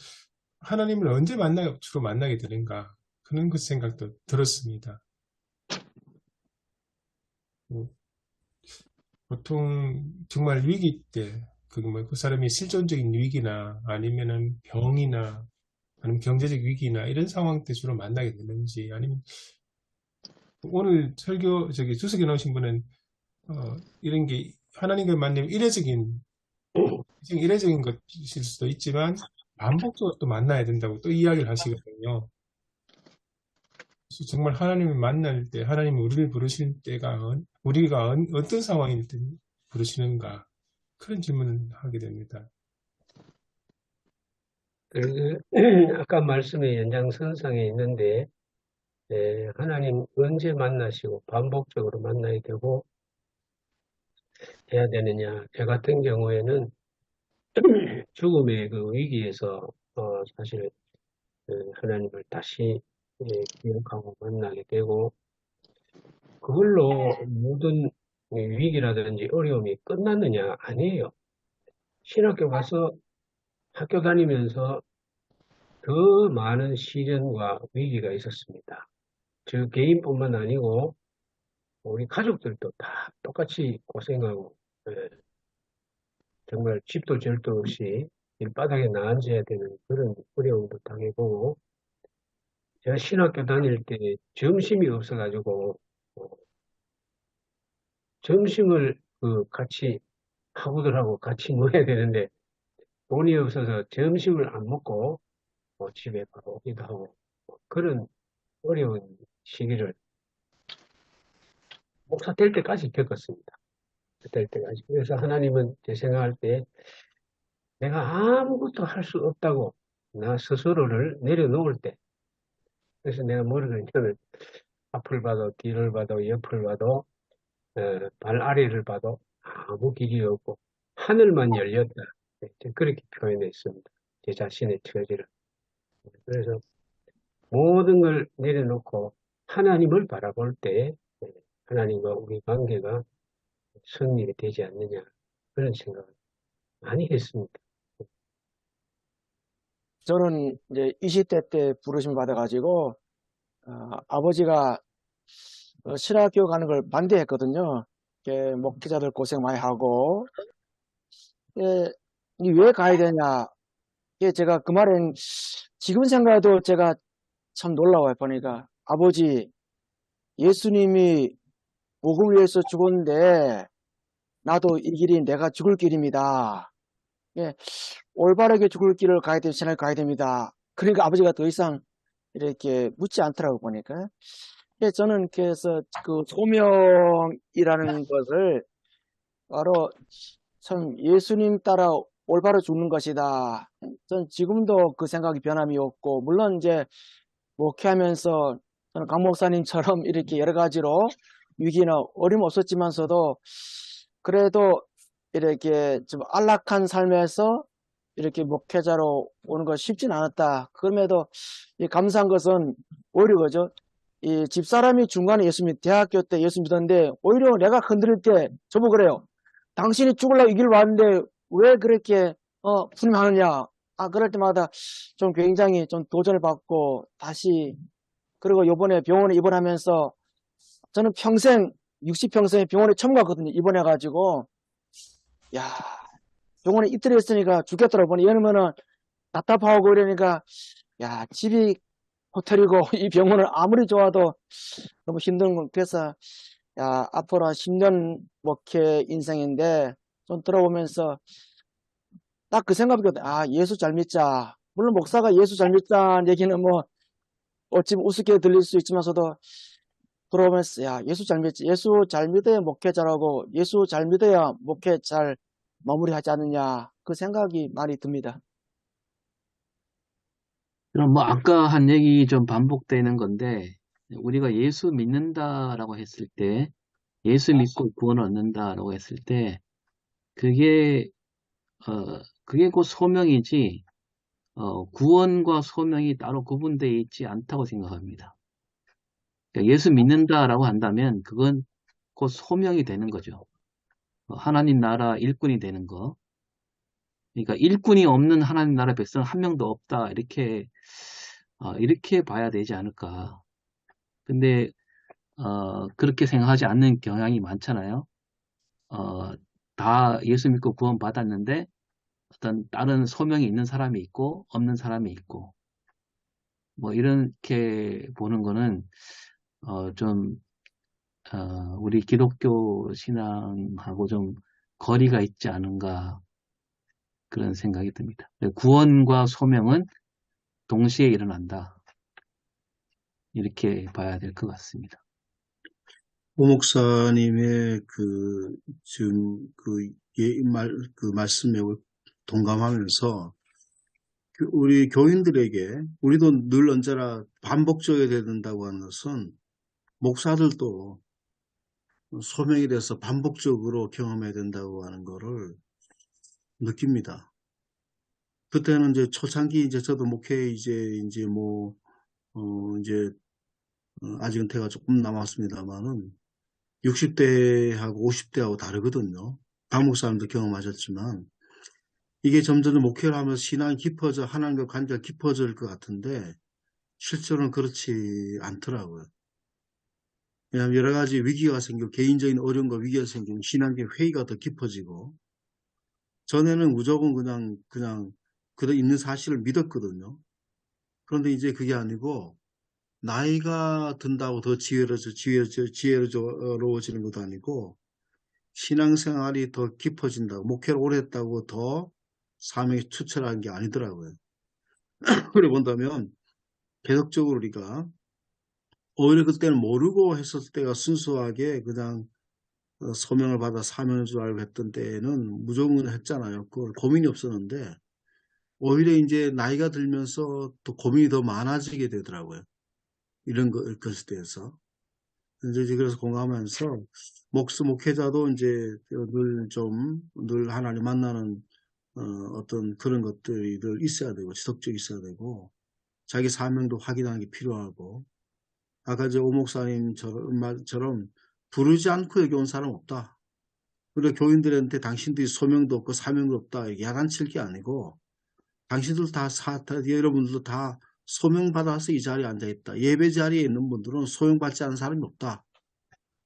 하나님을 언제 주로 만나게 되는가? 그런 그 생각도 들었습니다. 보통 정말 위기 때, 그 사람이 실존적인 위기나 아니면은 병이나 아니면 경제적 위기나 이런 상황 때 주로 만나게 되는지 아니면 오늘 주석에 나오신 분은 이런 게 하나님과 만나면 이례적인 것일 수도 있지만 반복적으로 또 만나야 된다고 또 이야기를 하시거든요. 그래서 정말 하나님을 만날 때, 하나님이 우리를 부르실 때가 우리가 어떤 상황일 때 부르시는가 그런 질문을 하게 됩니다. 아까 말씀의 연장선상에 있는데 하나님 언제 만나시고 반복적으로 만나야 되고 해야 되느냐. 저 같은 경우에는 죽음의 그 위기에서 사실 하나님을 다시 기억하고 만나게 되고 그걸로 모든 위기라든지 어려움이 끝났느냐? 아니에요. 신학교 가서 학교 다니면서 더 많은 시련과 위기가 있었습니다. 저 개인뿐만 아니고 우리 가족들도 다 똑같이 고생하고 정말 집도 절도 없이 길바닥에 나앉아야 되는 그런 어려움도 당해보고 제가 신학교 다닐 때 점심이 없어가지고 점심을 같이 학우들하고 같이 먹어야 되는데 돈이 없어서 점심을 안 먹고 집에 바로 오기도 하고 그런 어려운 시기를 목사 될 때까지 겪었습니다. 될 때까지. 그래서 하나님은 제 생각할 때 내가 아무것도 할 수 없다고 나 스스로를 내려놓을 때, 그래서 내가 뭐를 그랬냐면 앞을 봐도 뒤를 봐도 옆을 봐도 발 아래를 봐도 아무 길이 없고 하늘만 열렸다. 그렇게 표현했습니다. 제 자신의 처지를. 그래서 모든 걸 내려놓고 하나님을 바라볼 때 하나님과 우리 관계가 성립이 되지 않느냐 그런 생각을 많이 했습니다. 저는 이제 20대 때 부르심 받아가지고 아버지가 신학교 가는 걸 반대했거든요. 목회자들 고생 많이 하고 왜 가야 되냐. 제가 그 말은 지금 생각해도 제가 참 놀라워요. 보니까 아버지 예수님이 복음을 위해서 죽었는데 나도 이 길이 내가 죽을 길입니다. 올바르게 죽을 길을 가야 되면 신학교 가야 됩니다. 그러니까 아버지가 더 이상 이렇게 묻지 않더라고 보니까. 저는 그래서 그 소명이라는 것을 바로 참 예수님 따라 올바로 죽는 것이다. 전 지금도 그 생각이 변함이 없고, 물론 이제 목회하면서 저는 강 목사님처럼 이렇게 여러 가지로 위기나 어려움 없었지만서도 그래도 이렇게 좀 안락한 삶에서 이렇게 목회자로 오는 거 쉽진 않았다. 그럼에도 감사한 것은 오히려 그죠. 이 집사람이 중간에 대학교 때 예수 믿었는데 오히려 내가 건드릴 때 저보고 그래요. 당신이 죽으려고 이 길 왔는데 왜 그렇게 불임하느냐. 그럴 때마다 좀 굉장히 좀 도전을 받고 다시 그리고 요번에 병원에 입원하면서 저는 평생 60평생에 병원에 처음 갔거든요. 입원해가지고 야 병원에 이틀 했으니까 죽겠더라고 보니 왜냐면은 답답하고 그러니까 야 집이 호텔이고 이 병원을 아무리 좋아도 너무 힘든 건 그래서 야 앞으로 한 10년 목회 인생인데 좀 들어보면서 딱 그 생각이거든. 예수 잘 믿자. 물론 목사가 예수 잘 믿자는 얘기는 뭐 어찌 우습게 들릴 수 있지만서도 들어보면서 야 예수 잘 믿지. 예수 잘 믿어야 목회 잘하고 예수 잘 믿어야 목회 잘 마무리하지 않느냐 그 생각이 많이 듭니다. 그럼 뭐 아까 한 얘기 좀 반복되는 건데 우리가 예수 믿는다라고 했을 때 예수 믿고 구원을 얻는다라고 했을 때 그게 곧 소명이지 구원과 소명이 따로 구분되어 있지 않다고 생각합니다. 그러니까 예수 믿는다라고 한다면 그건 곧 소명이 되는 거죠. 하나님 나라 일꾼이 되는 거. 그러니까 일꾼이 없는 하나님 나라 백성 한 명도 없다 이렇게 봐야 되지 않을까. 근데 그렇게 생각하지 않는 경향이 많잖아요. 다 예수 믿고 구원 받았는데 어떤 다른 소명이 있는 사람이 있고 없는 사람이 있고 뭐 이렇게 보는 거는 좀 우리 기독교 신앙하고 좀 거리가 있지 않은가 그런 생각이 듭니다. 구원과 소명은 동시에 일어난다. 이렇게 봐야 될 것 같습니다. 오 목사님의 지금 그 말씀에 동감하면서 우리 교인들에게 우리도 늘 언제나 반복적이어야 된다고 하는 것은 목사들도 소명에 대해서 반복적으로 경험해야 된다고 하는 거를 느낍니다. 그때는 이제 초창기 저도 목회 아직은 태가 조금 남았습니다만은 60대하고 50대하고 다르거든요. 강 목사님도 경험하셨지만 이게 점점 목회를 하면서 신앙이 깊어져 하나님과 관계가 깊어질 것 같은데 실제로는 그렇지 않더라고요. 왜냐하면 여러 가지 위기가 생기고 개인적인 어려움과 위기가 생기면 신앙의 회의가 더 깊어지고 전에는 무조건 그냥 그대로 있는 사실을 믿었거든요. 그런데 이제 그게 아니고 나이가 든다고 더 지혜로워지는 것도 아니고 신앙생활이 더 깊어진다고 목회를 오래 했다고 더 사명이 투철한 게 아니더라고요. 그래 본다면 계속적으로 우리가 오히려 그때는 모르고 했었을 때가 순수하게 그냥 소명을 받아 사명인 줄 알고 했던 때는 무조건 했잖아요. 그걸 고민이 없었는데 오히려 이제 나이가 들면서 또 고민이 더 많아지게 되더라고요. 이런 것에 대해서. 이제 그래서 공감하면서 목회자도 이제 늘 하나님 만나는 어떤 그런 것들이 늘 있어야 되고 지속적으로 있어야 되고 자기 사명도 확인하는 게 필요하고 아까 이제 오 목사님처럼 부르지 않고 여기 온 사람 없다. 우리가 교인들한테 당신들이 소명도 없고 사명도 없다. 이게 야단칠 게 아니고 당신들 여러분들도 다 소명받아서 이 자리에 앉아있다. 예배 자리에 있는 분들은 소명받지 않은 사람이 없다.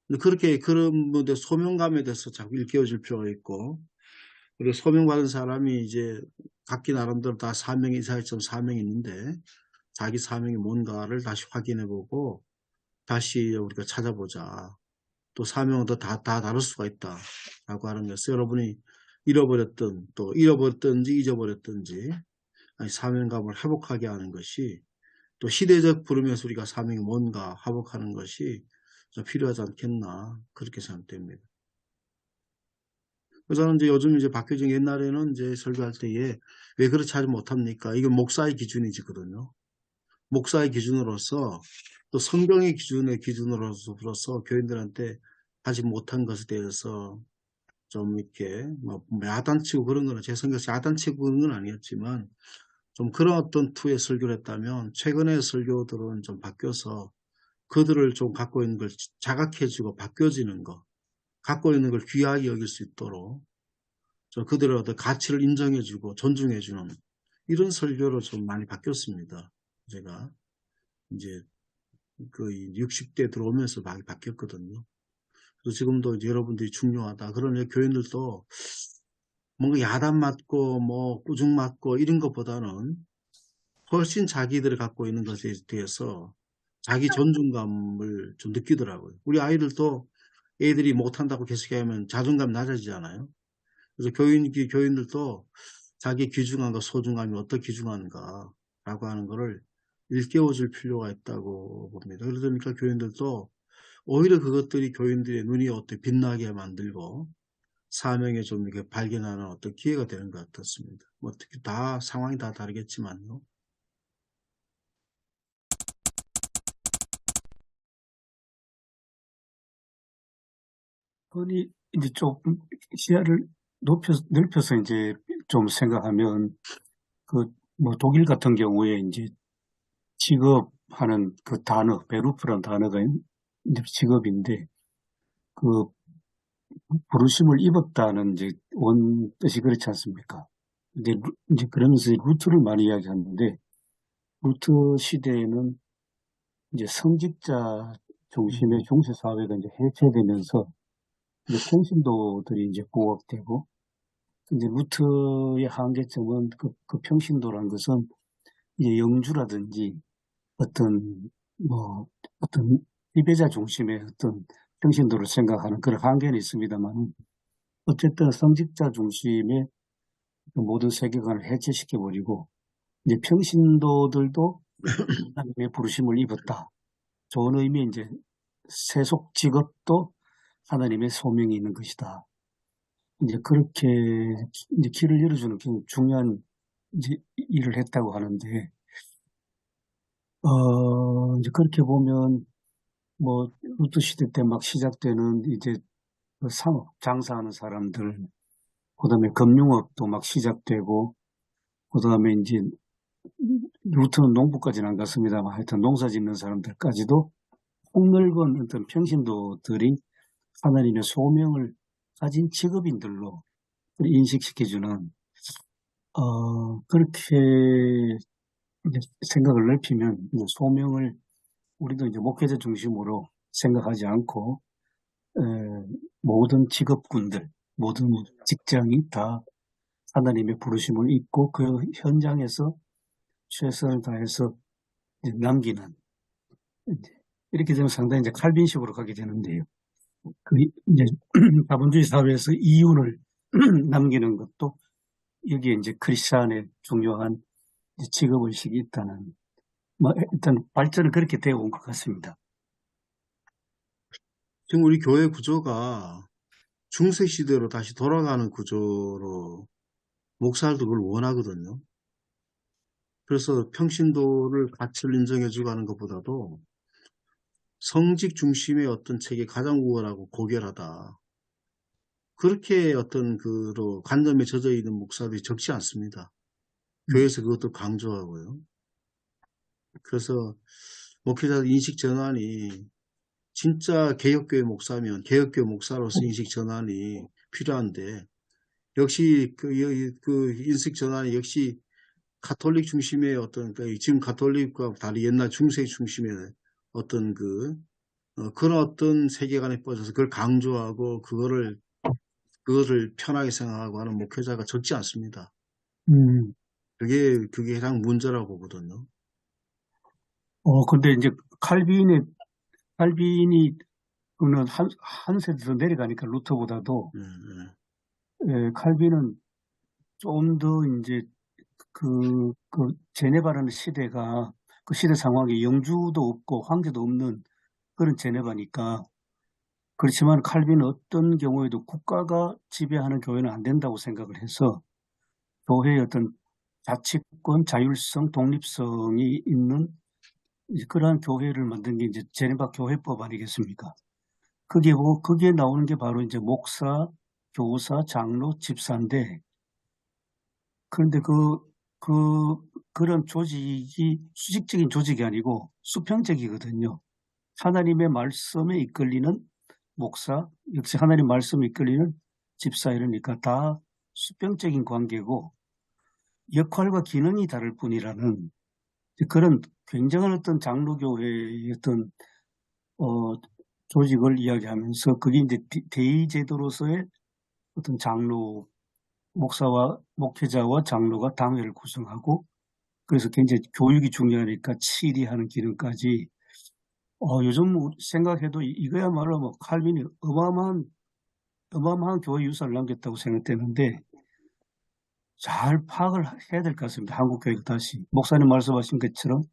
근데 그런 분들 소명감에 대해서 자꾸 일깨워줄 필요가 있고, 그리고 소명받은 사람이 이제 각기 나름대로 다 이사야처럼 사명이 있는데, 자기 사명이 뭔가를 다시 확인해보고, 다시 우리가 찾아보자. 또 사명은 다 다를 수가 있다. 라고 하는 것을 여러분이 잃어버렸든지 잊어버렸든지, 사명감을 회복하게 하는 것이 또 시대적 부름에서 우리가 사명이 뭔가 회복하는 것이 좀 필요하지 않겠나 그렇게 생각됩니다. 그래서 저는 이제 요즘 이제 박효정 옛날에는 이제 설교할 때에 왜 그렇지 하지 못합니까? 이건 목사의 기준이지거든요. 목사의 기준으로서 또 성경의 기준으로서 교인들한테 하지 못한 것에 대해서 좀 이렇게 뭐 야단치고 그런 거는 제 생각에서 야단치고 그런 건 아니었지만 좀 그런 어떤 투의 설교를 했다면 최근의 설교들은 좀 바뀌어서 그들을 좀 갖고 있는 걸 자각해주고 바뀌어지는 거, 갖고 있는 걸 귀하게 여길 수 있도록 좀 그들의 어떤 가치를 인정해주고 존중해주는 이런 설교로 좀 많이 바뀌었습니다. 제가 이제 거의 60대 들어오면서 많이 바뀌었거든요. 그래서 지금도 이제 여러분들이 중요하다. 그러면 교인들도 뭔가 야단 맞고 뭐 꾸중 맞고 이런 것보다는 훨씬 자기들이 갖고 있는 것에 대해서 자기 존중감을 좀 느끼더라고요. 우리 아이들도 애들이 못한다고 계속 하면 자존감 낮아지잖아요. 그래서 교인들도 자기 귀중한가 소중함이 어떻게 귀중한가 라고 하는 거를 일깨워줄 필요가 있다고 봅니다. 그러다 보니까 교인들도 오히려 그것들이 교인들의 눈이 어떻게 빛나게 만들고 사명에 좀 이렇게 발견하는 어떤 기회가 되는 것 같았습니다. 뭐 특히 상황이 다 다르겠지만요. 아니, 이제 조금 시야를 넓혀서 이제 좀 생각하면, 뭐 독일 같은 경우에 이제 직업하는 그 단어, 베루프라는 단어가 이제 직업인데, 그 부르심을 입었다는 이제 원 뜻이 그렇지 않습니까? 근데 이제 그러면서 루트를 많이 이야기하는데, 루트 시대에는 이제 성직자 중심의 중세사회가 이제 해체되면서 이제 평신도들이 이제 부각되고, 이제 루트의 한계점은 그 평신도라는 것은 이제 영주라든지 어떤 지배자 중심의 어떤 평신도를 생각하는 그런 한계는 있습니다만, 어쨌든 성직자 중심의 모든 세계관을 해체시켜버리고, 이제 평신도들도 하나님의 부르심을 입었다. 좋은 의미의 이제 세속 직업도 하나님의 소명이 있는 것이다. 이제 그렇게 이제 길을 열어주는 굉장히 중요한 이제 일을 했다고 하는데, 이제 그렇게 보면 뭐 루트 시대 때 막 시작되는 이제 그 상업 장사하는 사람들, 그다음에 금융업도 막 시작되고, 그다음에 이제 루트는 농부까지는 안 갔습니다만 하여튼 농사 짓는 사람들까지도 폭넓은 어떤 평신도들이 하나님의 소명을 가진 직업인들로 인식시켜주는 그렇게 이제 생각을 넓히면 이제 소명을 우리도 이제 목회자 중심으로 생각하지 않고 모든 직업군들, 모든 직장이 다 하나님의 부르심을 입고 그 현장에서 최선을 다해서 이제 남기는, 이렇게 되면 상당히 이제 칼빈식으로 가게 되는데요. 이제 자본주의 사회에서 이윤을 남기는 것도 여기에 이제 크리스찬의 중요한 직업의식이 있다는 뭐 일단 발전은 그렇게 되어 온 것 같습니다. 지금 우리 교회 구조가 중세 시대로 다시 돌아가는 구조로 목사들도 그걸 원하거든요. 그래서 평신도를 가치를 인정해주고 하는 것보다도 성직 중심의 어떤 책이 가장 우월하고 고결하다. 그렇게 어떤 그로 관념에 젖어 있는 목사들이 적지 않습니다. 교회에서 그것도 강조하고요. 그래서 목회자들 인식 전환이 진짜 개혁교회 목사면 개혁교회 목사로서 인식 전환이 필요한데 역시 그 인식 전환이 역시 가톨릭 중심의 어떤 지금 가톨릭과 달리 옛날 중세 중심의 어떤 그런 어떤 세계관에 빠져서 그걸 강조하고 그거를 편하게 생각하고 하는 목회자가 적지 않습니다. 음, 그게 가장 문제라고 보거든요. 근데 이제 칼빈이 그는 한 세대 더 내려가니까 루터보다도 칼빈은 좀 더 이제 그 제네바라는 시대가 그 시대 상황에 영주도 없고 황제도 없는 그런 제네바니까 그렇지만 칼빈은 어떤 경우에도 국가가 지배하는 교회는 안 된다고 생각을 해서 교회의 어떤 자치권, 자율성, 독립성이 있는 이제 그러한 교회를 만든 게 이제 제네바 교회법 아니겠습니까? 거기에 나오는 게 바로 이제 목사, 교사, 장로, 집사인데 그런데 그런 조직이 수직적인 조직이 아니고 수평적이거든요. 하나님의 말씀에 이끌리는 목사, 역시 하나님 말씀에 이끌리는 집사 이러니까 다 수평적인 관계고 역할과 기능이 다를 뿐이라는 그런 굉장한 어떤 장로교회의 어떤 조직을 이야기하면서 그게 이제 대의제도로서의 어떤 장로, 목회자와 장로가 당회를 구성하고 그래서 굉장히 교육이 중요하니까 치리하는 기능까지 요즘 생각해도 이거야말로 뭐 칼빈이 어마어마한 교회 유산을 남겼다고 생각되는데 잘 파악을 해야 될 것 같습니다. 한국 교회가 다시 목사님 말씀하신 것처럼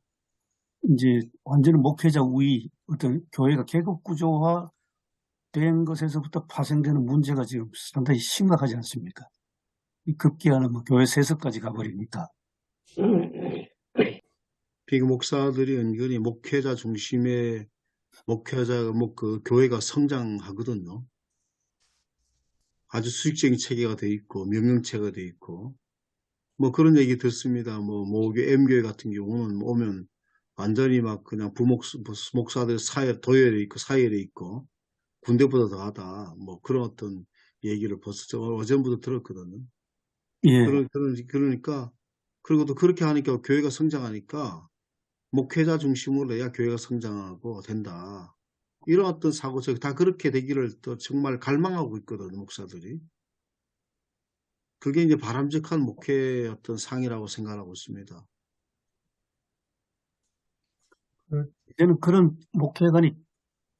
이제 완전히 목회자 우위 어떤 교회가 계급 구조화 된 것에서부터 파생되는 문제가 지금 상당히 심각하지 않습니까? 이 급기야는 뭐 교회 세습까지 가버리니까. 그 목사들이 은근히 목회자 중심의 그 교회가 성장하거든요. 아주 수직적인 체계가 돼 있고 명령체가 돼 있고 뭐 그런 얘기 듣습니다. M교회 같은 경우는 오면 완전히 막 그냥 목사들 도열에 있고 사열에 있고 군대보다 더하다. 뭐 그런 어떤 얘기를 벌써 어제부터 들었거든요. 예. 그러니까 그리고 또 그렇게 하니까 교회가 성장하니까 목회자 중심으로 해야 교회가 성장하고 된다. 이런 어떤 사고적 다 그렇게 되기를 또 정말 갈망하고 있거든요, 목사들이. 그게 이제 바람직한 목회의 어떤 상이라고 생각하고 있습니다. 이제는 그런 목회관이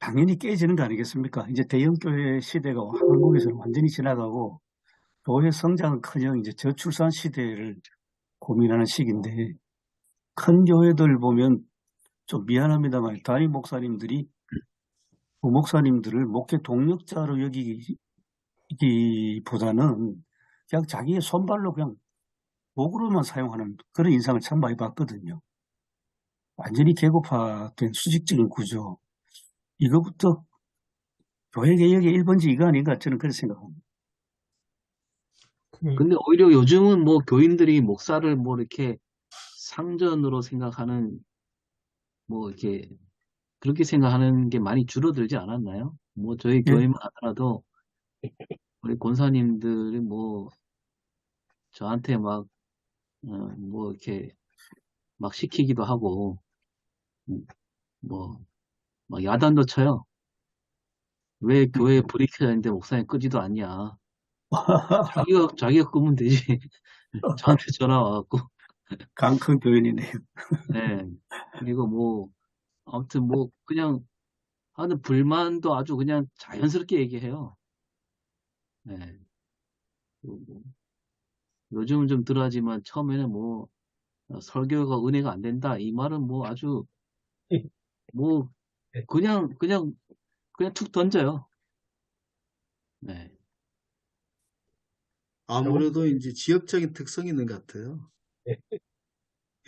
당연히 깨지는 거 아니겠습니까? 이제 대형교회 시대가 한국에서는 완전히 지나가고 교회 성장은커녕 이제 저출산 시대를 고민하는 시기인데 큰 교회들 보면 좀 미안합니다만 담임 목사님들이 부목사님들을 목회 동력자로 여기기보다는 그냥 자기의 손발로 그냥 도구로만 사용하는 그런 인상을 참 많이 봤거든요. 완전히 계급화된 수직적인 구조. 이거부터 교회 개혁의 1번지 이거 아닌가 저는 그렇게 생각합니다. 근데 오히려 요즘은 뭐 교인들이 목사를 뭐 이렇게 상전으로 생각하는 뭐 이렇게 그렇게 생각하는 게 많이 줄어들지 않았나요? 뭐 저희 예. 교회만 하더라도 우리 권사님들이 뭐 저한테 막 뭐 이렇게 막 시키기도 하고 뭐 막 야단도 쳐요. 왜 교회에 불이 켜져 있는데 목사님 끄지도 않냐? 자기가 끄면 되지. 저한테 전화 와갖고. 강큰 교인이네요. 네. 그리고 뭐 아무튼 뭐 그냥 하는 불만도 아주 그냥 자연스럽게 얘기해요. 네. 그리고 뭐 요즘은 좀 덜하지만 처음에는 뭐 설교가 은혜가 안 된다. 이 말은 뭐 아주 뭐 그냥 툭 던져요. 네. 아무래도 이제 지역적인 특성이 있는 것 같아요. 네.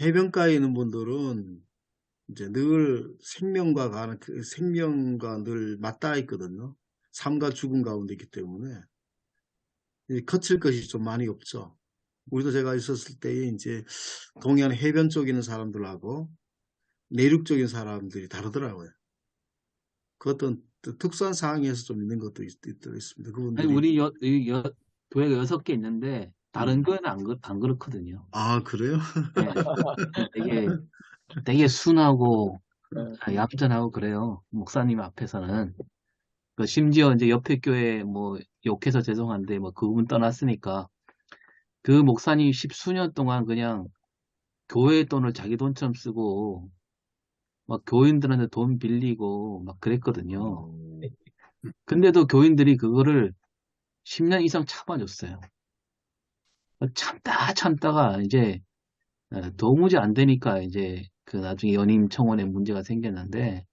해변가에 있는 분들은 이제 늘 생명과 늘 맞닿아 있거든요. 삶과 죽음 가운데 있기 때문에 거칠 것이 좀 많이 없죠. 우리도 제가 있었을 때에 이제 동해안 해변 쪽에 있는 사람들하고 내륙 쪽인 사람들이 다르더라고요. 그 어떤 특수한 상황에서 좀 있는 것도 있습니다. 아니, 그분들이. 우리 교회가 6개 있는데 다른 교회는 안 그렇거든요. 아, 그래요? 네. 되게 순하고 네. 얌전하고 그래요. 목사님 앞에서는. 심지어 이제 옆에 교회 뭐 욕해서 죄송한데 뭐 그분 떠났으니까 그 목사님 10수년 동안 그냥 교회 돈을 자기 돈처럼 쓰고 막 교인들한테 돈 빌리고 막 그랬거든요. 근데도 교인들이 그거를 10년 이상 참아줬어요. 참다가 이제 도무지 안 되니까 이제 그 나중에 연임 청원에 문제가 생겼는데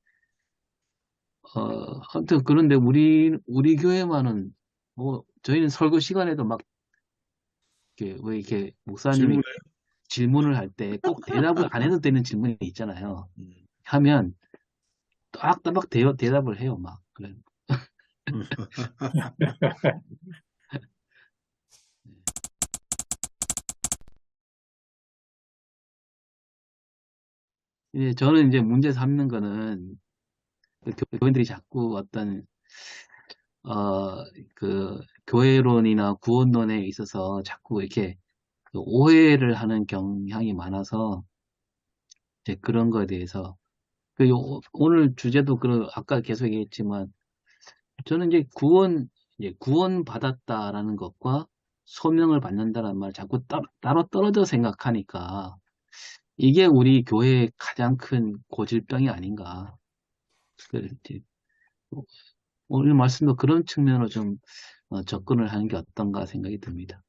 아무튼 그런데 우리 교회만은 뭐 저희는 설교 시간에도 막 이렇게 왜 이렇게 목사님이 질문을 할 때 꼭 대답을 안 해도 되는 질문이 있잖아요. 하면 따박따박 대답을 해요, 막. 그래. 이제 저는 이제 문제 삼는 거는 교인들이 자꾸 어떤 그 교회론이나 구원론에 있어서 자꾸 이렇게 그 오해를 하는 경향이 많아서 이제 그런 거에 대해서 오늘 주제도 아까 계속 얘기했지만 저는 이제 구원 받았다라는 것과 소명을 받는다는 말 자꾸 따로 떨어져 생각하니까 이게 우리 교회의 가장 큰 고질병이 아닌가. 이제 오늘 말씀도 그런 측면으로 좀 접근을 하는 게 어떤가 생각이 듭니다.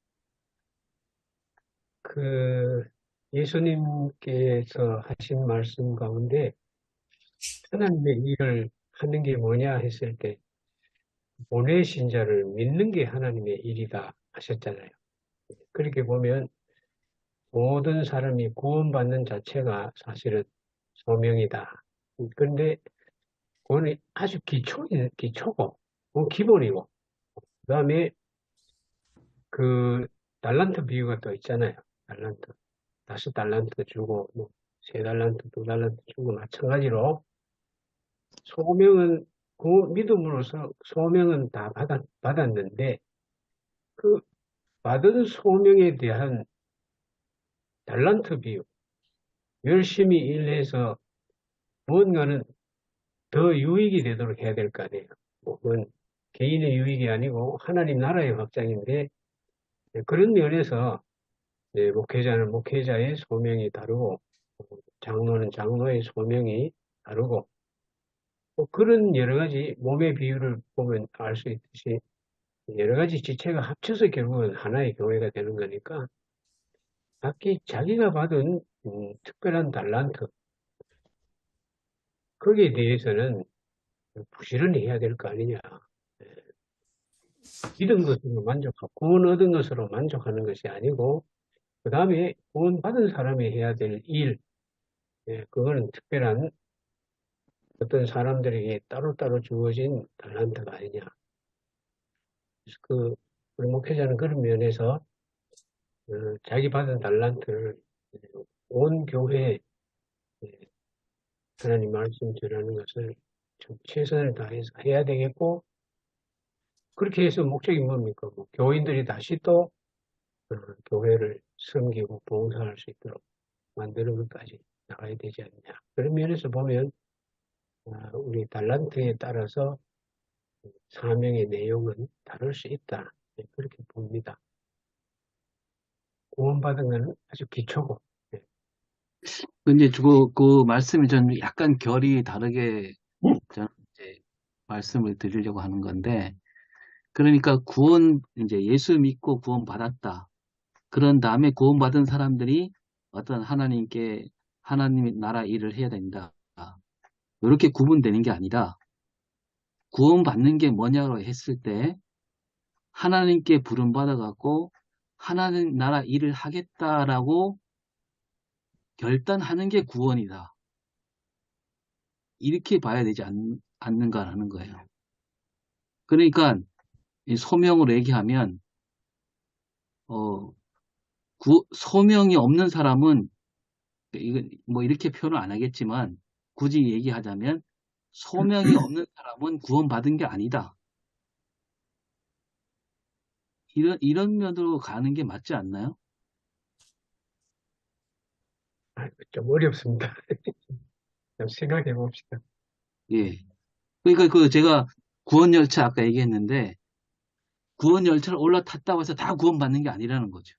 예수님께서 하신 말씀 가운데 하나님의 일을 하는 게 뭐냐 했을 때 보내신 자를 믿는 게 하나님의 일이다 하셨잖아요. 그렇게 보면 모든 사람이 구원받는 자체가 사실은 소명이다. 그런데 그거는 아주 기초고, 그건 기본이고, 그 다음에 그 달란트 비유가 또 있잖아요. 달란트. 5달란트 주고, 3달란트, 2달란트 주고 마찬가지로 소명은, 그 믿음으로서 소명은 다 받았는데, 그 받은 소명에 대한 달란트 비유, 열심히 일해서 무언가는 더 유익이 되도록 해야 될 거 아니에요. 그건 개인의 유익이 아니고 하나님 나라의 확장인데, 그런 면에서 목회자는 목회자의 소명이 다르고, 장로는 장로의 소명이 다르고, 그런 여러 가지 몸의 비유를 보면 알 수 있듯이 여러 가지 지체가 합쳐서 결국은 하나의 교회가 되는 거니까 각기 자기가 받은 특별한 달란트, 거기에 대해서는 부지런히 해야 될 거 아니냐. 믿은 것으로 만족하고 구원 얻은 것으로 만족하는 것이 아니고 그 다음에 구원 받은 사람이 해야 될 일, 그거는 특별한 어떤 사람들에게 따로따로 주어진 달란트가 아니냐. 그래서 우리 목회자는 그런 면에서 자기 받은 달란트를 온 교회에 하나님 말씀 전하는 것을 좀 최선을 다해서 해야 되겠고, 그렇게 해서 목적이 뭡니까? 교인들이 다시 또 교회를 섬기고 봉사할 수 있도록 만드는 것까지 나가야 되지 않냐. 그런 면에서 보면 우리 달란트에 따라서 사명의 내용은 다를 수 있다. 그렇게 봅니다. 구원받은 것은 아주 기초고. 근데 그 말씀이 좀 약간 결이 다르게 저는 이제 말씀을 드리려고 하는 건데, 그러니까 이제 예수 믿고 구원 받았다. 그런 다음에 구원 받은 사람들이 어떤 하나님의 나라 일을 해야 된다. 이렇게 구분되는 게 아니라 구원받는 게 뭐냐고 했을 때 하나님께 부름받아갖고 하나님 나라 일을 하겠다라고 결단하는 게 구원이다. 이렇게 봐야 되지 않는가라는 거예요. 그러니까 이 소명으로 얘기하면 소명이 없는 사람은 이건 뭐 이렇게 표현을 안 하겠지만 굳이 얘기하자면 소명이 없는 사람은 구원받은 게 아니다. 이런 면으로 가는 게 맞지 않나요? 좀 어렵습니다. 좀 생각해 봅시다. 예. 그러니까 제가 구원열차 아까 얘기했는데 구원열차를 올라탔다고 해서 다 구원받는 게 아니라는 거죠.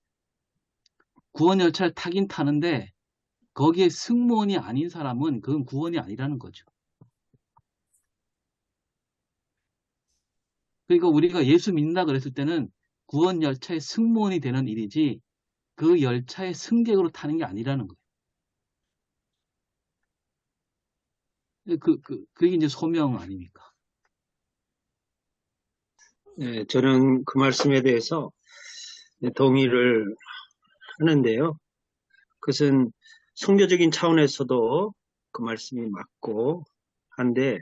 구원열차를 타긴 타는데 거기에 승무원이 아닌 사람은 그건 구원이 아니라는 거죠. 그러니까 우리가 예수 믿는다 그랬을 때는 구원열차의 승무원이 되는 일이지 그 열차의 승객으로 타는 게 아니라는 거예요. 그게 이제 소명 아닙니까? 네, 저는 그 말씀에 대해서 동의를 하는데요. 그것은 성교적인 차원에서도 그 말씀이 맞고 한데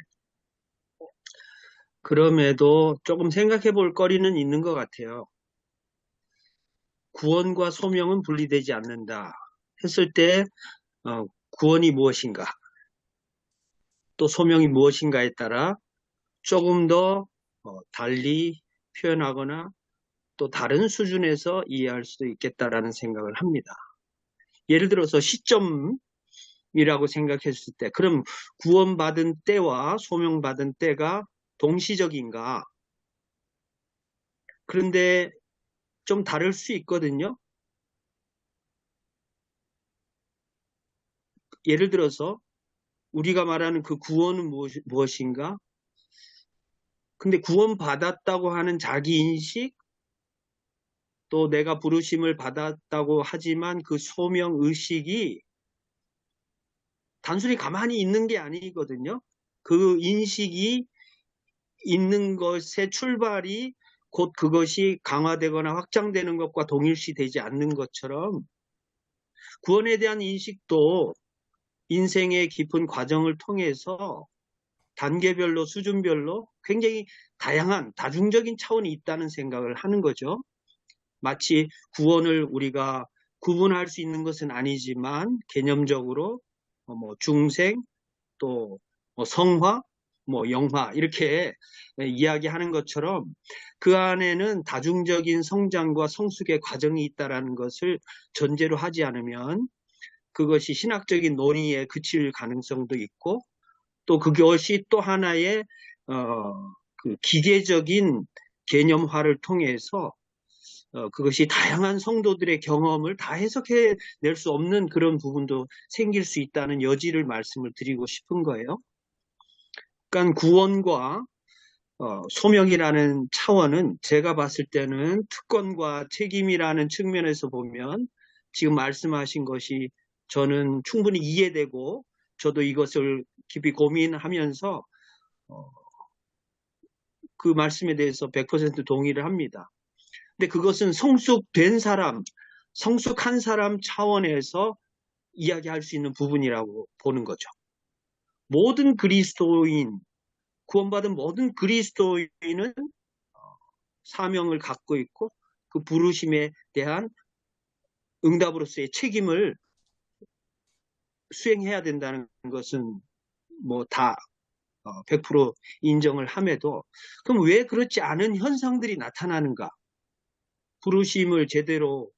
그럼에도 조금 생각해 볼 거리는 있는 것 같아요. 구원과 소명은 분리되지 않는다 했을 때 구원이 무엇인가 또 소명이 무엇인가에 따라 조금 더 달리 표현하거나 또 다른 수준에서 이해할 수도 있겠다라는 생각을 합니다. 예를 들어서 시점이라고 생각했을 때 그럼 구원받은 때와 소명받은 때가 동시적인가? 그런데 좀 다를 수 있거든요. 예를 들어서 우리가 말하는 그 구원은 무엇인가? 근데 구원받았다고 하는 자기인식 또 내가 부르심을 받았다고 하지만 그 소명의식이 단순히 가만히 있는 게 아니거든요. 그 인식이 있는 것의 출발이 곧 그것이 강화되거나 확장되는 것과 동일시 되지 않는 것처럼 구원에 대한 인식도 인생의 깊은 과정을 통해서 단계별로 수준별로 굉장히 다양한 다중적인 차원이 있다는 생각을 하는 거죠. 마치 구원을 우리가 구분할 수 있는 것은 아니지만 개념적으로 중생 또 성화 영화 이렇게 이야기하는 것처럼 그 안에는 다중적인 성장과 성숙의 과정이 있다는 것을 전제로 하지 않으면 그것이 신학적인 논의에 그칠 가능성도 있고 또 그것이 또 하나의 그 기계적인 개념화를 통해서 그것이 다양한 성도들의 경험을 다 해석해낼 수 없는 그런 부분도 생길 수 있다는 여지를 말씀을 드리고 싶은 거예요. 그러니까 구원과 소명이라는 차원은 제가 봤을 때는 특권과 책임이라는 측면에서 보면 지금 말씀하신 것이 저는 충분히 이해되고 저도 이것을 깊이 고민하면서 그 말씀에 대해서 100% 동의를 합니다. 근데 그것은 성숙된 사람, 성숙한 사람 차원에서 이야기할 수 있는 부분이라고 보는 거죠. 모든 그리스도인, 구원받은 모든 그리스도인은 사명을 갖고 있고 그 부르심에 대한 응답으로서의 책임을 수행해야 된다는 것은 다 100% 인정을 함에도 그럼 왜 그렇지 않은 현상들이 나타나는가? 부르심을 제대로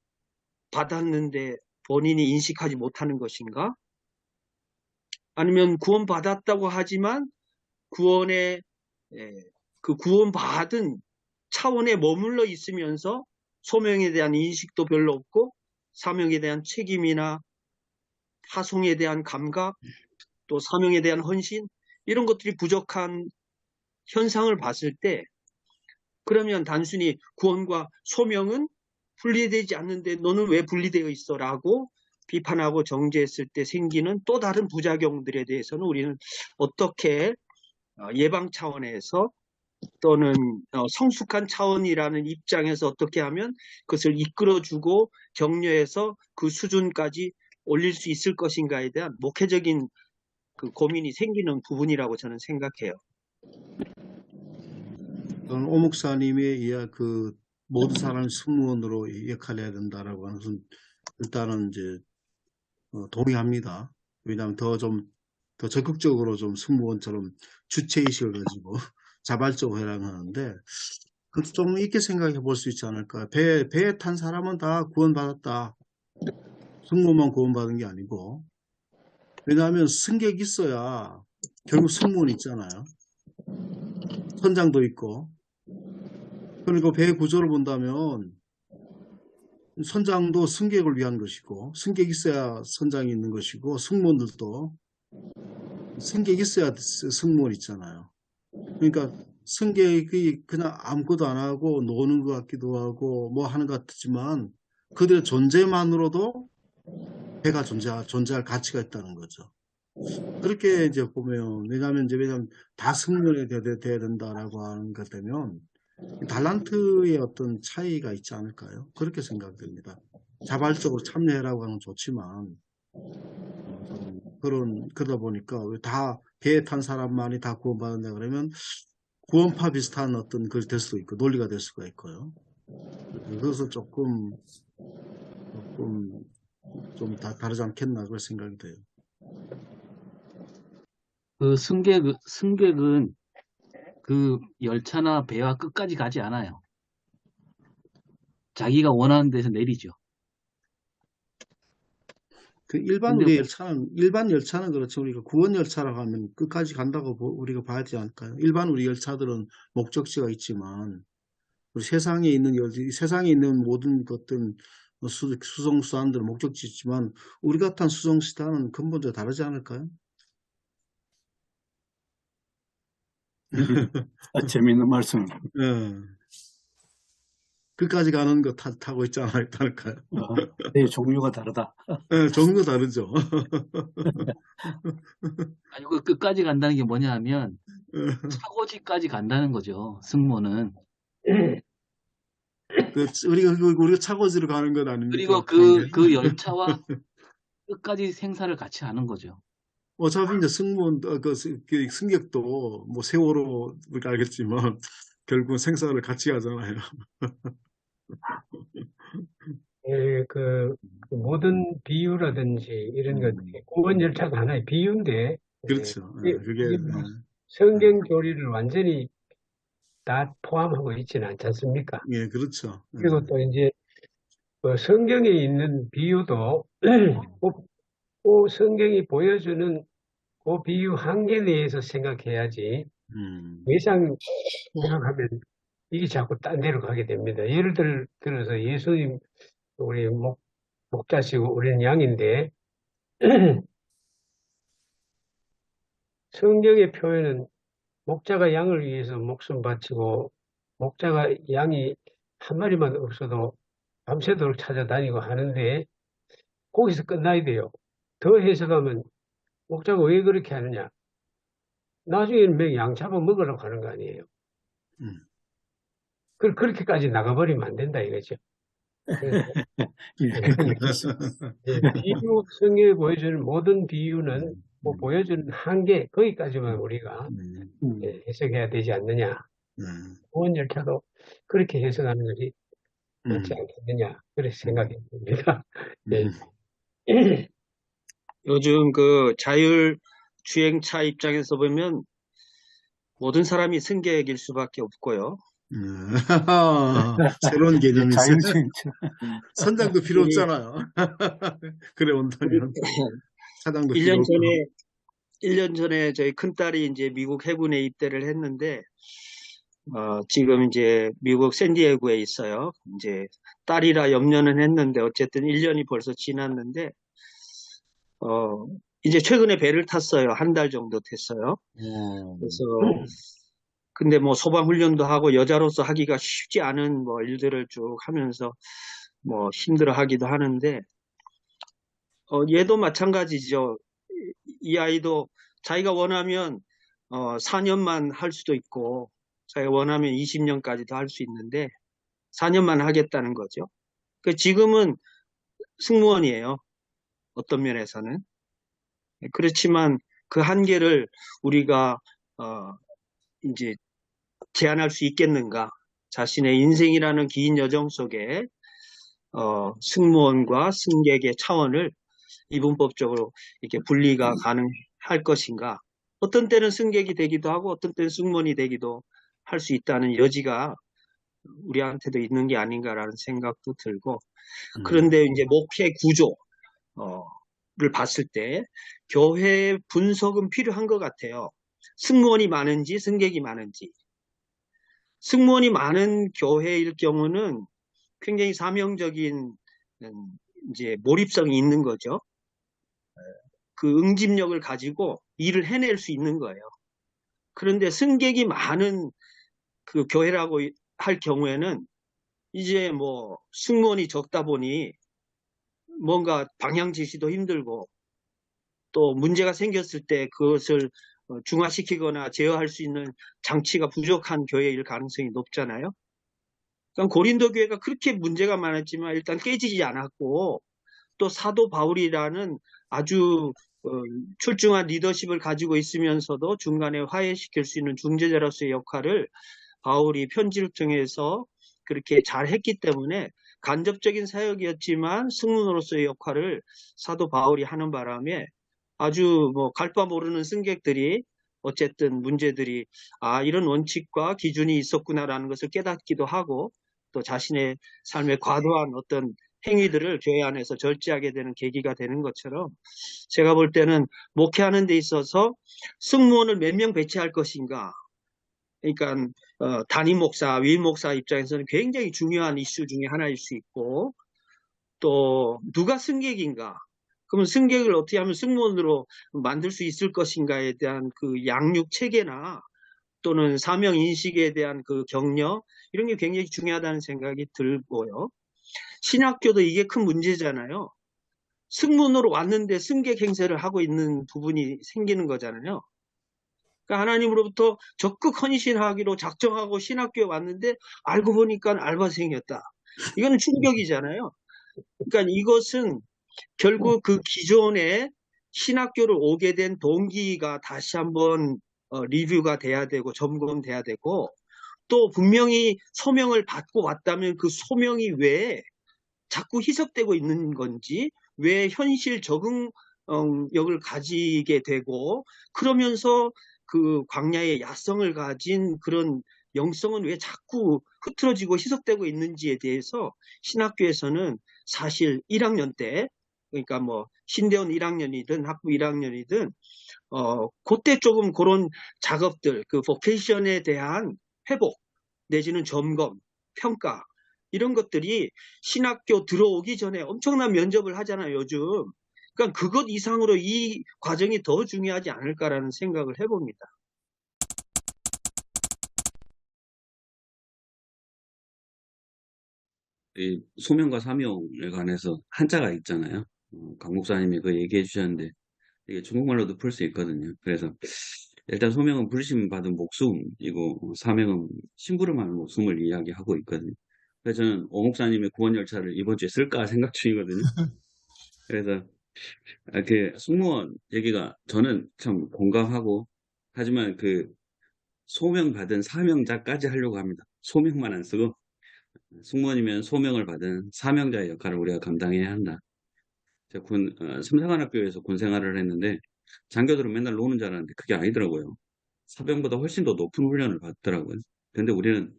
받았는데 본인이 인식하지 못하는 것인가? 아니면 구원받았다고 하지만 구원의 그 구원받은 차원에 머물러 있으면서 소명에 대한 인식도 별로 없고 사명에 대한 책임이나 파송에 대한 감각 또 사명에 대한 헌신 이런 것들이 부족한 현상을 봤을 때 그러면 단순히 구원과 소명은 분리되지 않는데 너는 왜 분리되어 있어? 라고 비판하고 정죄했을 때 생기는 또 다른 부작용들에 대해서는 우리는 어떻게 예방 차원에서 또는 성숙한 차원이라는 입장에서 어떻게 하면 그것을 이끌어주고 격려해서 그 수준까지 올릴 수 있을 것인가에 대한 목회적인 그 고민이 생기는 부분이라고 저는 생각해요. 저는 오 목사님의 그 모든 사람을 승무원으로 역할해야 된다라고 하는 것은 일단은 이제 동의합니다. 왜냐하면 더 적극적으로 좀 승무원처럼 주체의식을 가지고 자발적으로 해라 하는데, 그것도 좀 이렇게 생각해 볼 수 있지 않을까. 배에 탄 사람은 다 구원받았다. 승무원만 구원받은 게 아니고. 왜냐하면 승객이 있어야 결국 승무원이 있잖아요. 선장도 있고. 그러니까 배 구조를 본다면 선장도 승객을 위한 것이고, 승객이 있어야 선장이 있는 것이고, 승무원들도 승객이 있어야 승무원 있잖아요. 그러니까 승객이 그냥 아무것도 안 하고 노는 것 같기도 하고 뭐 하는 것 같지만 그들의 존재만으로도 배가 존재할 가치가 있다는 거죠. 그렇게 이제 보면, 왜냐하면 다 승무원이 돼야 된다라고 하는 것 되면 달란트의 어떤 차이가 있지 않을까요? 그렇게 생각됩니다. 자발적으로 참여해라고 하는 건 좋지만, 그러다 보니까 다 배에 탄 사람만이 다 구원받는다 그러면 구원파 비슷한 어떤 그걸 될 수도 있고 논리가 될 수가 있고요. 그래서 조금 좀 다르지 않겠나 그런 생각이 돼요. 그 승객은 그 열차나 배와 끝까지 가지 않아요. 자기가 원하는 데서 내리죠. 그 일반 근데 열차는 그렇죠. 우리가 구원 열차라고 하면 끝까지 간다고 우리가 봐야 되지 않을까요? 일반 우리 열차들은 목적지가 있지만, 우리 세상에 있는 모든 것들, 수송수단들은 목적지 있지만, 우리 같은 수송수단은 근본적으로 다르지 않을까요? 재미있는 말씀. 예. 끝까지 가는 거 타고 있지 않을까요? 네, 종류가 다르다. 예, 종류 다르죠. 아니, 그 끝까지 간다는 게 뭐냐 하면 차고지까지 간다는 거죠. 승무원은. 우리가 차고지로 가는 건 아닙니까? 그리고 그 열차와 끝까지 생사를 같이 하는 거죠. 어차피 이제 승무원, 그 승객도 뭐 세월호 우리가 알겠지만 결국은 생사를 같이 하잖아요. 그 모든 비유라든지 이런 것, 구원 열차가 하나의 비유인데, 그렇죠. 그게 성경 교리를 완전히 다 포함하고 있지는 않지 않습니까? 예, 그렇죠. 그리고 또 이제 성경에 있는 비유도 그 성경이 보여주는 그 비유 한계 내에서 생각해야지, 더 이상 생각하면 이게 자꾸 딴 데로 가게 됩니다. 예를 들어서 예수님, 우리 목자시고 우리는 양인데, 성경의 표현은 목자가 양을 위해서 목숨 바치고, 목자가 양이 한 마리만 없어도 밤새도록 찾아다니고 하는데, 거기서 끝나야 돼요. 더 해석하면 목자가 왜 그렇게 하느냐? 나중에는 양 잡아 먹으려고 하는 거 아니에요. 그렇게까지 나가버리면 안 된다 이거죠. 비유, 성경에 보여주는 모든 비유는 보여주는 한계, 거기까지만 우리가 해석해야 되지 않느냐. 구원 열차도 그렇게 해석하는 것이 맞지 않겠느냐. 그렇게 생각이 듭니다. 요즘 그 자율주행차 입장에서 보면 모든 사람이 승객일 수밖에 없고요. 새로운 개념이 있어요. 자율주행차. 선장도 필요 없잖아요. 그래 온다면 차장도 필요 없고. 1년 전에 저희 큰딸이 이제 미국 해군에 입대를 했는데, 지금 이제 미국 샌디에고에 있어요. 이제 딸이라 염려는 했는데, 어쨌든 1년이 벌써 지났는데, 이제 최근에 배를 탔어요. 한 달 정도 됐어요. 그래서, 근데 뭐 소방훈련도 하고 여자로서 하기가 쉽지 않은 뭐 일들을 쭉 하면서 뭐 힘들어 하기도 하는데, 얘도 마찬가지죠. 이 아이도 자기가 원하면 4년만 할 수도 있고 자기가 원하면 20년까지도 할 수 있는데 4년만 하겠다는 거죠. 지금은 승무원이에요. 어떤 면에서는. 그렇지만 그 한계를 우리가 이제 제한할 수 있겠는가? 자신의 인생이라는 긴 여정 속에 승무원과 승객의 차원을 이분법적으로 이렇게 분리가 가능할 것인가? 어떤 때는 승객이 되기도 하고 어떤 때는 승무원이 되기도 할 수 있다는 여지가 우리한테도 있는 게 아닌가라는 생각도 들고, 그런데 이제 목회 구조를 봤을 때 교회 분석은 필요한 것 같아요. 승무원이 많은지 승객이 많은지. 승무원이 많은 교회일 경우는 굉장히 사명적인 이제 몰입성이 있는 거죠. 그 응집력을 가지고 일을 해낼 수 있는 거예요. 그런데 승객이 많은 그 교회라고 할 경우에는 이제 뭐 승무원이 적다 보니 뭔가 방향 지시도 힘들고 또 문제가 생겼을 때 그것을 중화시키거나 제어할 수 있는 장치가 부족한 교회일 가능성이 높잖아요. 그러니까 고린도 교회가 그렇게 문제가 많았지만 일단 깨지지 않았고, 또 사도 바울이라는 아주 출중한 리더십을 가지고 있으면서도 중간에 화해시킬 수 있는 중재자로서의 역할을 바울이 편지를 통해서 그렇게 잘 했기 때문에 간접적인 사역이었지만 승무원으로서의 역할을 사도 바울이 하는 바람에 아주 뭐 갈 바 모르는 승객들이 어쨌든 문제들이 이런 원칙과 기준이 있었구나라는 것을 깨닫기도 하고 또 자신의 삶의 과도한 어떤 행위들을 교회 안에서 절제하게 되는 계기가 되는 것처럼, 제가 볼 때는 목회하는 데 있어서 승무원을 몇 명 배치할 것인가, 그러니까 담임 목사, 위임 목사 입장에서는 굉장히 중요한 이슈 중에 하나일 수 있고, 또 누가 승객인가, 그러면 승객을 어떻게 하면 승무원으로 만들 수 있을 것인가에 대한 그 양육 체계나 또는 사명 인식에 대한 그 격려, 이런 게 굉장히 중요하다는 생각이 들고요. 신학교도 이게 큰 문제잖아요. 승무원으로 왔는데 승객 행세를 하고 있는 부분이 생기는 거잖아요. 그러니까 하나님으로부터 적극 헌신하기로 작정하고 신학교에 왔는데 알고 보니까 알바생이었다. 이거는 충격이잖아요. 그러니까 이것은 결국 그 기존에 신학교를 오게 된 동기가 다시 한번 리뷰가 돼야 되고 점검돼야 되고, 또 분명히 소명을 받고 왔다면 그 소명이 왜 자꾸 희석되고 있는 건지, 왜 현실 적응력을 가지게 되고, 그러면서 그 광야의 야성을 가진 그런 영성은 왜 자꾸 흐트러지고 희석되고 있는지에 대해서 신학교에서는 사실 1학년 때, 그러니까 뭐 신대원 1학년이든 학부 1학년이든 그때 조금 그런 작업들, 그 보케이션에 대한 회복 내지는 점검, 평가, 이런 것들이 신학교 들어오기 전에 엄청난 면접을 하잖아요, 요즘. 그러니까 그것 이상으로 이 과정이 더 중요하지 않을까라는 생각을 해봅니다. 이 소명과 사명에 관해서 한자가 있잖아요. 강 목사님이 그 얘기해 주셨는데 이게 중국말로도 풀 수 있거든요. 그래서 일단 소명은 부르심 받은 목숨이고 사명은 심부름하는 목숨을 이야기하고 있거든요. 그래서 저는 오 목사님의 구원 열차를 이번 주에 쓸까 생각 중이거든요. 그래서 그 승무원 얘기가 저는 참 공감하고, 하지만 그 소명 받은 사명자까지 하려고 합니다. 소명만 안 쓰고 승무원이면 소명을 받은 사명자의 역할을 우리가 감당해야 한다. 제가 삼사관학교에서 군 생활을 했는데 장교들은 맨날 노는 줄 알았는데 그게 아니더라고요. 사병보다 훨씬 더 높은 훈련을 받더라고요. 근데 우리는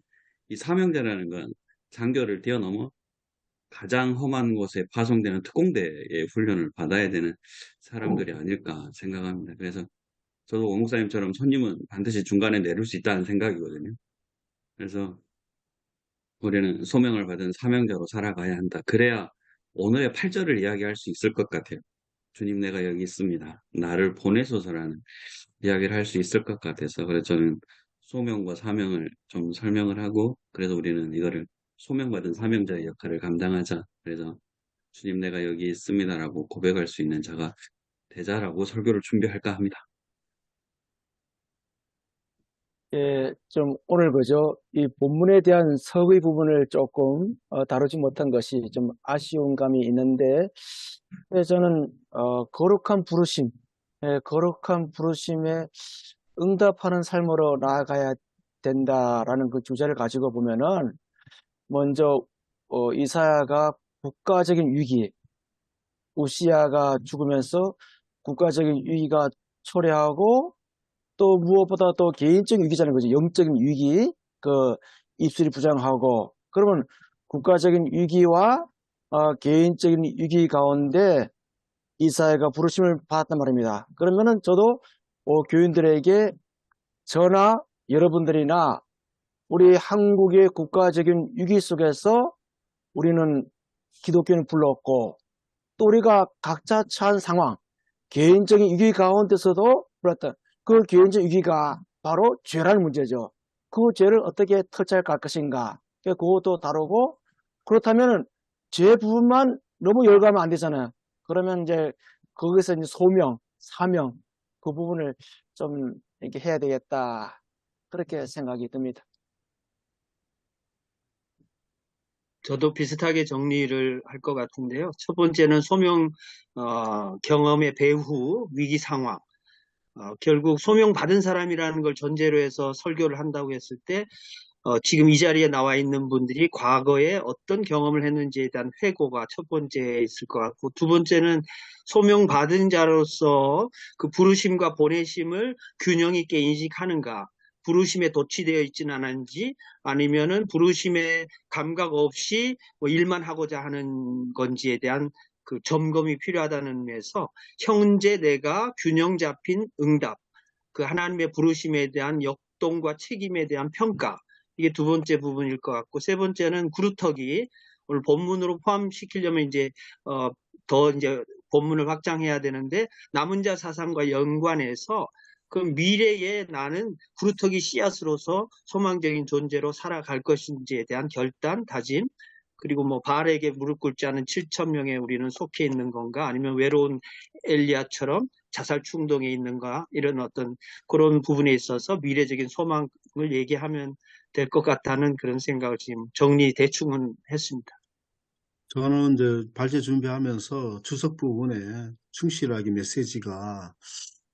이 사명자라는 건 장교를 뛰어넘어 가장 험한 곳에 파송되는 특공대의 훈련을 받아야 되는 사람들이 아닐까 생각합니다. 그래서 저도 오 목사님처럼 손님은 반드시 중간에 내릴 수 있다는 생각이거든요. 그래서 우리는 소명을 받은 사명자로 살아가야 한다. 그래야 오늘의 8절을 이야기할 수 있을 것 같아요. 주님, 내가 여기 있습니다. 나를 보내소서라는 이야기를 할 수 있을 것 같아서, 그래서 저는 소명과 사명을 좀 설명을 하고, 그래서 우리는 이거를 소명받은 사명자의 역할을 감당하자. 그래서 주님 내가 여기 있습니다라고 고백할 수 있는 자가 되자라고 설교를 준비할까 합니다. 예, 좀 오늘 그죠? 이 본문에 대한 서의 부분을 조금 다루지 못한 것이 좀 아쉬운 감이 있는데, 저는 거룩한 부르심, 거룩한 부르심에 응답하는 삶으로 나아가야 된다라는 그 주제를 가지고 보면은 먼저 이사야가 국가적인 위기, 우시야가 죽으면서 국가적인 위기가 초래하고 또 무엇보다 또 개인적인 위기잖아요. 그죠? 영적인 위기, 그 입술이 부정하고 그러면 국가적인 위기와 개인적인 위기 가운데 이사야가 부르심을 받았단 말입니다. 그러면은 저도 교인들에게 저나 여러분들이나 우리 한국의 국가적인 위기 속에서 우리는 기독교는 불렀고 또 우리가 각자 처한 상황, 개인적인 위기 가운데서도 불렀던 그 개인적 위기가 바로 죄라는 문제죠. 그 죄를 어떻게 터치할 것인가. 그것도 다루고 그렇다면 죄 부분만 너무 열거하면 안 되잖아요. 그러면 이제 거기서 이제 소명, 사명 그 부분을 좀 이렇게 해야 되겠다. 그렇게 생각이 듭니다. 저도 비슷하게 정리를 할 것 같은데요. 첫 번째는 소명 경험의 배후 위기 상황. 결국 소명 받은 사람이라는 걸 전제로 해서 설교를 한다고 했을 때 지금 이 자리에 나와 있는 분들이 과거에 어떤 경험을 했는지에 대한 회고가 첫 번째 있을 것 같고, 두 번째는 소명 받은 자로서 그 부르심과 보내심을 균형 있게 인식하는가, 부르심에 도취되어 있지는 않은지 아니면은 부르심의 감각 없이 뭐 일만 하고자 하는 건지에 대한 그 점검이 필요하다는 의미에서 현재 내가 균형 잡힌 응답, 그 하나님의 부르심에 대한 역동과 책임에 대한 평가, 이게 두 번째 부분일 것 같고, 세 번째는 구루터기, 오늘 본문으로 포함시키려면 이제 더 이제 본문을 확장해야 되는데 남은 자 사상과 연관해서 그 미래에 나는 구루터기 씨앗으로서 소망적인 존재로 살아갈 것인지에 대한 결단, 다짐, 그리고 뭐 바알에게 무릎 꿇지 않은 7,000명에 우리는 속해 있는 건가, 아니면 외로운 엘리야처럼 자살 충동에 있는가, 이런 어떤 그런 부분에 있어서 미래적인 소망을 얘기하면 될 것 같다는 그런 생각을 지금 정리 대충은 했습니다. 저는 이제 발제 준비하면서 주석 부분에 충실하게 메시지가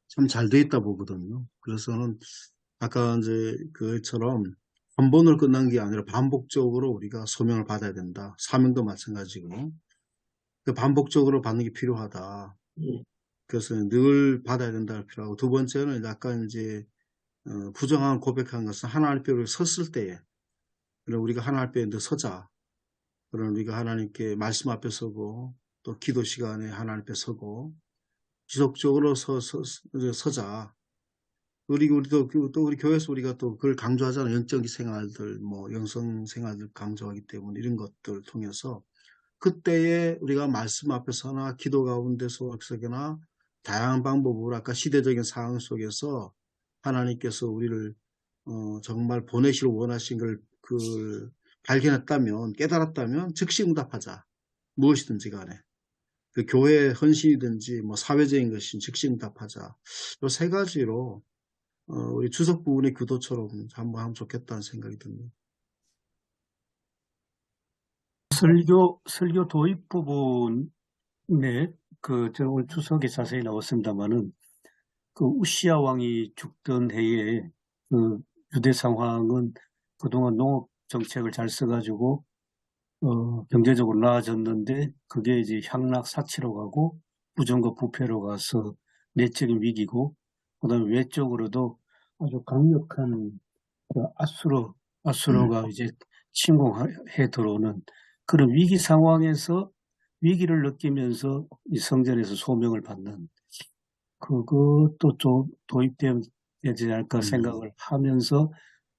참 잘 돼 있다 보거든요. 그래서는 아까 이제 그처럼 한 번을 끝난 게 아니라 반복적으로 우리가 소명을 받아야 된다. 사명도 마찬가지고. 그 반복적으로 받는 게 필요하다. 그래서 늘 받아야 된다고 필요하고, 두 번째는 약간 이제 부정한 고백한 것은 하나님 앞에 섰을 때에, 우리가 하나님 앞에 늘 서자. 그럼 우리가 하나님께 말씀 앞에 서고 또 기도 시간에 하나님 앞에 서고 지속적으로 서자. 우리도 또 우리 교회에서 우리가 또 그걸 강조하잖아요. 영적인 생활들, 뭐 영성 생활들 강조하기 때문에 이런 것들을 통해서 그때에 우리가 말씀 앞에서나 기도 가운데서나 다양한 방법으로 아까 시대적인 상황 속에서 하나님께서 우리를 정말 보내시길 원하신 걸 발견했다면, 깨달았다면 즉시 응답하자. 무엇이든지 간에. 그 교회의 헌신이든지 뭐 사회적인 것이 즉시 응답하자. 이 세 가지로 우리 주석 부분의 기도처럼 한번 하면 좋겠다는 생각이 듭니다. 설교 도입 부분에 저는 오늘 주석에 자세히 나왔습니다만은 그 우시야 왕이 죽던 해에 그 유대 상황은 그동안 농업 정책을 잘 써가지고 경제적으로 나아졌는데 그게 이제 향락사치로 가고 부정과 부패로 가서 내적인 위기고, 그다음에 외적으로도 아주 강력한 그 아수로가 이제 침공해 들어오는 그런 위기 상황에서 위기를 느끼면서 이 성전에서 소명을 받는 그것도 좀 도입되지 않을까 생각을 하면서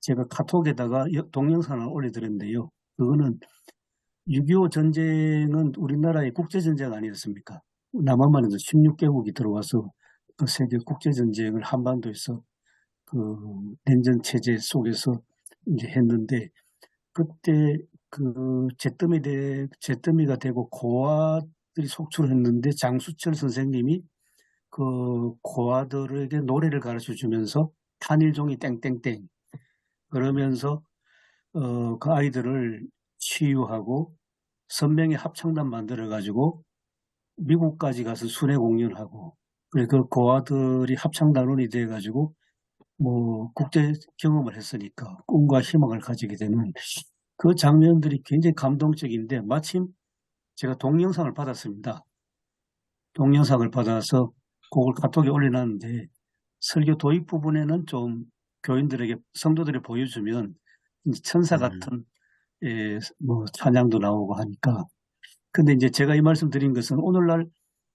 제가 카톡에다가 동영상을 올려드렸는데요. 그거는 6.25 전쟁은 우리나라의 국제전쟁 아니었습니까? 남한만 해도 16개국이 들어와서 그 세계 국제전쟁을 한반도에서 그 냉전 체제 속에서 이제 했는데, 그때 잿더미가 되고 고아들이 속출을 했는데 장수철 선생님이 그 고아들에게 노래를 가르쳐 주면서 탄일종이 땡땡땡 그러면서 그 아이들을 치유하고 선명의 합창단 만들어 가지고 미국까지 가서 순회 공연하고 그래서 그 고아들이 합창단원이 돼 가지고 뭐 국제 경험을 했으니까 꿈과 희망을 가지게 되는 그 장면들이 굉장히 감동적인데 마침 제가 동영상을 받았습니다. 동영상을 받아서 그걸 카톡에 올려놨는데 설교 도입 부분에는 좀 교인들에게 성도들이 보여주면 천사 같은 뭐 찬양도 나오고 하니까 근데 이제 제가 이 말씀 드린 것은 오늘날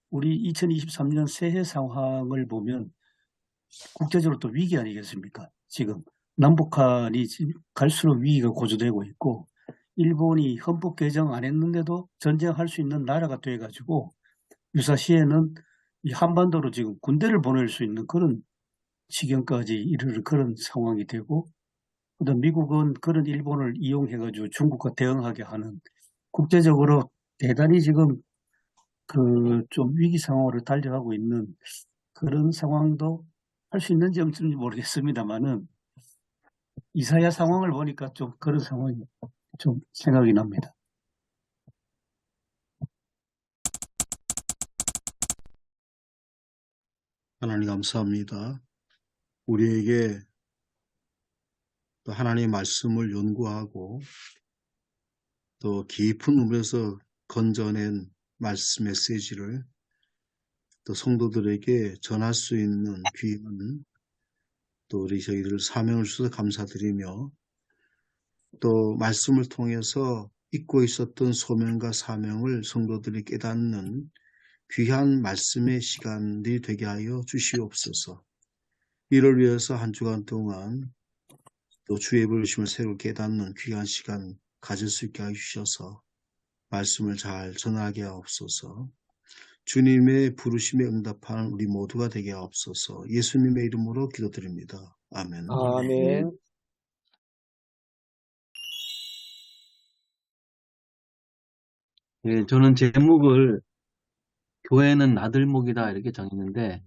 우리 2023년 새해 상황을 보면 국제적으로 또 위기 아니겠습니까? 지금 남북한이 갈수록 위기가 고조되고 있고 일본이 헌법 개정 안 했는데도 전쟁할 수 있는 나라가 돼가지고 유사시에는 이 한반도로 지금 군대를 보낼 수 있는 그런 지경까지 이르는 그런 상황이 되고 그다음 미국은 그런 일본을 이용해가지고 중국과 대응하게 하는 국제적으로 대단히 지금 그 좀 위기 상황으로 달려가고 있는 그런 상황도 할 수 있는지 없는지 모르겠습니다만은 이사야 상황을 보니까 좀 그런 상황이 좀 생각이 납니다. 하나님 감사합니다. 우리에게 또 하나님의 말씀을 연구하고 또 깊은 우물에서 건져낸 말씀 메시지를 또 성도들에게 전할 수 있는 귀한 또 우리 저희들 사명을 주셔서 감사드리며 또 말씀을 통해서 잊고 있었던 소명과 사명을 성도들이 깨닫는 귀한 말씀의 시간들이 되게 하여 주시옵소서. 이를 위해서 한 주간 동안 또 주의 부르심을 새로 깨닫는 귀한 시간 가질 수 있게 해주셔서 말씀을 잘 전하게 하옵소서. 주님의 부르심에 응답하는 우리 모두가 되게 하옵소서. 예수님의 이름으로 기도드립니다. 아멘. 아멘. 예, 저는 제목을 교회는 나들목이다 이렇게 정했는데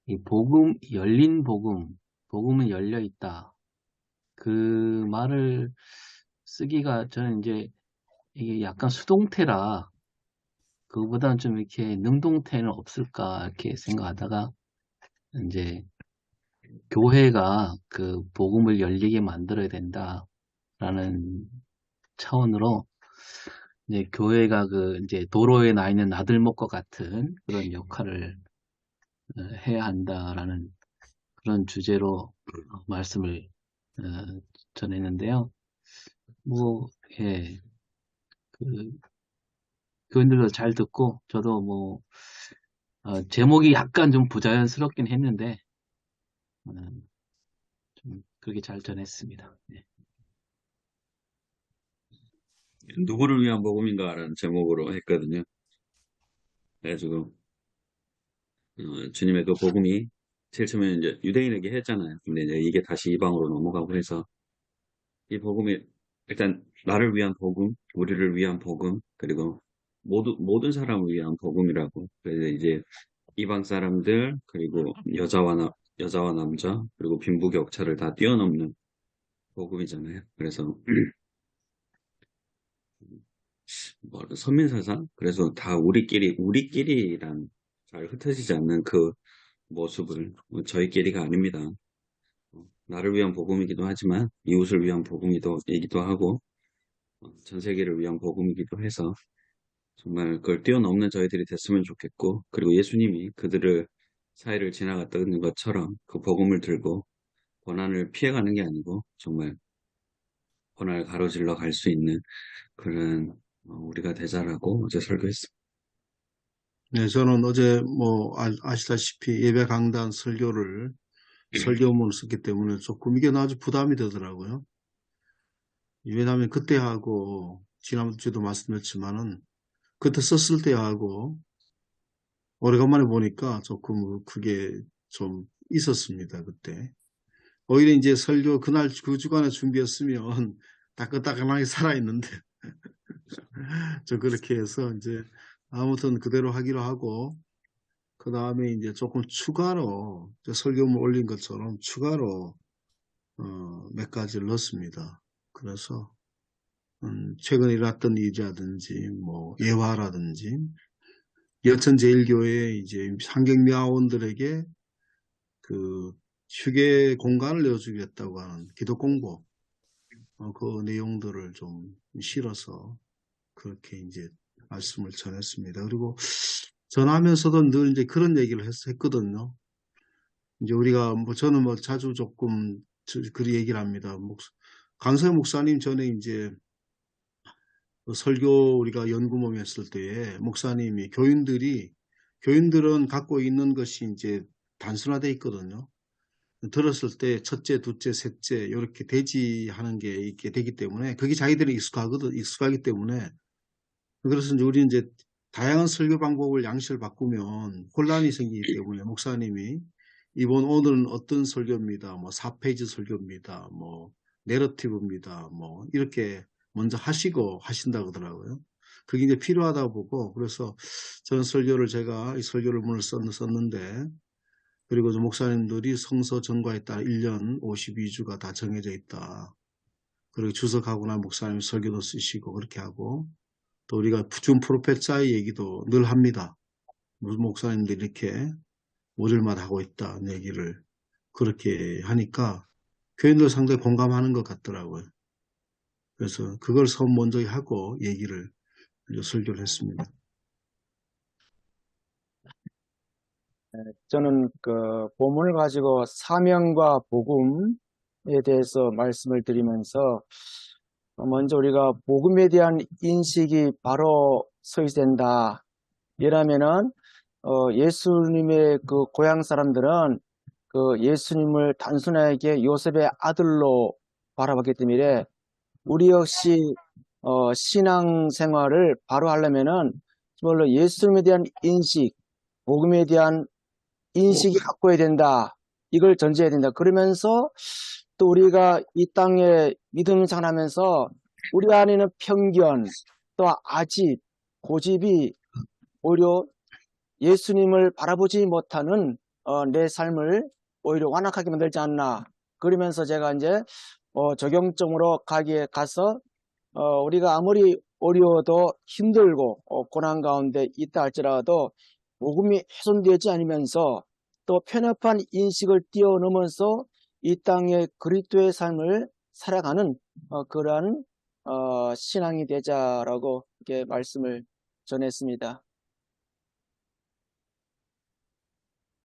이 복음, 열린 복음, 복음은 열려 있다. 그 말을 쓰기가 저는 이제 이게 약간 수동태라 그거보다는 좀 이렇게 능동태는 없을까 이렇게 생각하다가 이제 교회가 그 복음을 열리게 만들어야 된다라는 차원으로 이제 교회가 그 이제 도로에 나 있는 나들목과 같은 그런 역할을 해야 한다라는 그런 주제로 말씀을 전했는데요. 뭐, 예, 그 교인들도 잘 듣고 저도 뭐 제목이 약간 좀 부자연스럽긴 했는데 좀 그렇게 잘 전했습니다. 네. 누구를 위한 복음인가라는 제목으로 했거든요. 그래가지고 주님의 그 복음이 제일 처음에 이제 유대인에게 했잖아요. 근데 이제 이게 다시 이방으로 넘어가고 해서 이 복음이 일단 나를 위한 복음, 우리를 위한 복음, 그리고 모든 사람을 위한 복음이라고. 그래서 이제 이방 사람들, 그리고 여자와 남자, 그리고 빈부격차를 다 뛰어넘는 복음이잖아요. 그래서 뭐 선민사상, 그래서 다 우리끼리란 잘 흩어지지 않는 그 모습을 저희끼리가 아닙니다. 나를 위한 복음이기도 하지만 이웃을 위한 복음이기도 하고 전 세계를 위한 복음이기도 해서 정말 그걸 뛰어넘는 저희들이 됐으면 좋겠고, 그리고 예수님이 그들을 사이를 지나갔다는 것처럼 그 복음을 들고 고난을 피해가는 게 아니고 정말 고난을 가로질러 갈 수 있는 그런 우리가 되자라고 어제 설교했습니다. 네, 저는 어제 뭐 아시다시피 예배 강단 설교문을 썼기 때문에 조금 이게 아주 부담이 되더라고요. 왜냐하면 그때 하고 지난주에도 말씀드렸지만은 그때 썼을 때 하고 오래간만에 보니까 조금 그게 좀 있었습니다. 그때 오히려 이제 설교 그날 그 주간에 준비했으면 따끈따끈하게 살아있는데 저 그렇게 해서 이제 아무튼 그대로 하기로 하고 그 다음에 이제 조금 추가로 설교문 올린 것처럼 추가로 몇 가지를 넣었습니다. 그래서 최근에 일어났던 일이라든지 뭐 예화라든지 여천제일교회 이제 상경미화원들에게 그 휴게 공간을 내어주겠다고 하는 기도 공고 그 내용들을 좀 실어서 그렇게 이제 말씀을 전했습니다. 그리고 전하면서도 늘 이제 그런 얘기를 했거든요. 이제 우리가 뭐 저는 뭐 자주 조금 그리 얘기를 합니다. 강서영 목사님 전에 이제 설교 우리가 연구모임 했을 때에 목사님이 교인들은 갖고 있는 것이 이제 단순화되어 있거든요. 들었을 때 첫째, 둘째, 셋째 이렇게 대지하는 게 있게 되기 때문에 그게 자기들이 익숙하기 때문에 그래서 이제 우리 이제 다양한 설교 방법을 양식을 바꾸면 혼란이 생기기 때문에 목사님이 오늘은 어떤 설교입니다. 뭐 4페이지 설교입니다. 뭐 내러티브입니다. 뭐 이렇게 먼저 하시고 하신다고 하더라고요. 그게 이제 필요하다고 보고 그래서 저는 제가 이 설교를 문을 썼는데 그리고 목사님들이 성서 전과에 따라 1년 52주가 다 정해져 있다. 그리고 주석하고 난 목사님 설교도 쓰시고 그렇게 하고 또 우리가 준 프로페사의 얘기도 늘 합니다. 목사님들이 이렇게 5절마다 하고 있다는 얘기를 그렇게 하니까 교인들 상당히 공감하는 것 같더라고요. 그래서 그걸 먼저 하고 얘기를 설교를 했습니다. 저는 그 본문을 가지고 사명과 복음에 대해서 말씀을 드리면서 먼저 우리가 복음에 대한 인식이 바로 서 있어야 된다. 이라면은 예수님의 그 고향 사람들은 그 예수님을 단순하게 요셉의 아들로 바라봤기 때문에 우리 역시 신앙생활을 바로 하려면은 정말로 예수님에 대한 인식, 복음에 대한 인식이 갖고야 된다. 이걸 전제해야 된다. 그러면서 또 우리가 이 땅에 믿음 생활하면서 우리 안에는 편견, 또 아집, 고집이 오히려 예수님을 바라보지 못하는 내 삶을 오히려 완악하게 만들지 않나. 그러면서 제가 이제 적용점으로 가서 우리가 아무리 어려워도 힘들고 고난 가운데 있다 할지라도 복음이 훼손되지 않으면서 또 편협한 인식을 뛰어넘어서 이 땅의 그리스도의 삶을 살아가는 그러한 신앙이 되자라고 이렇게 말씀을 전했습니다.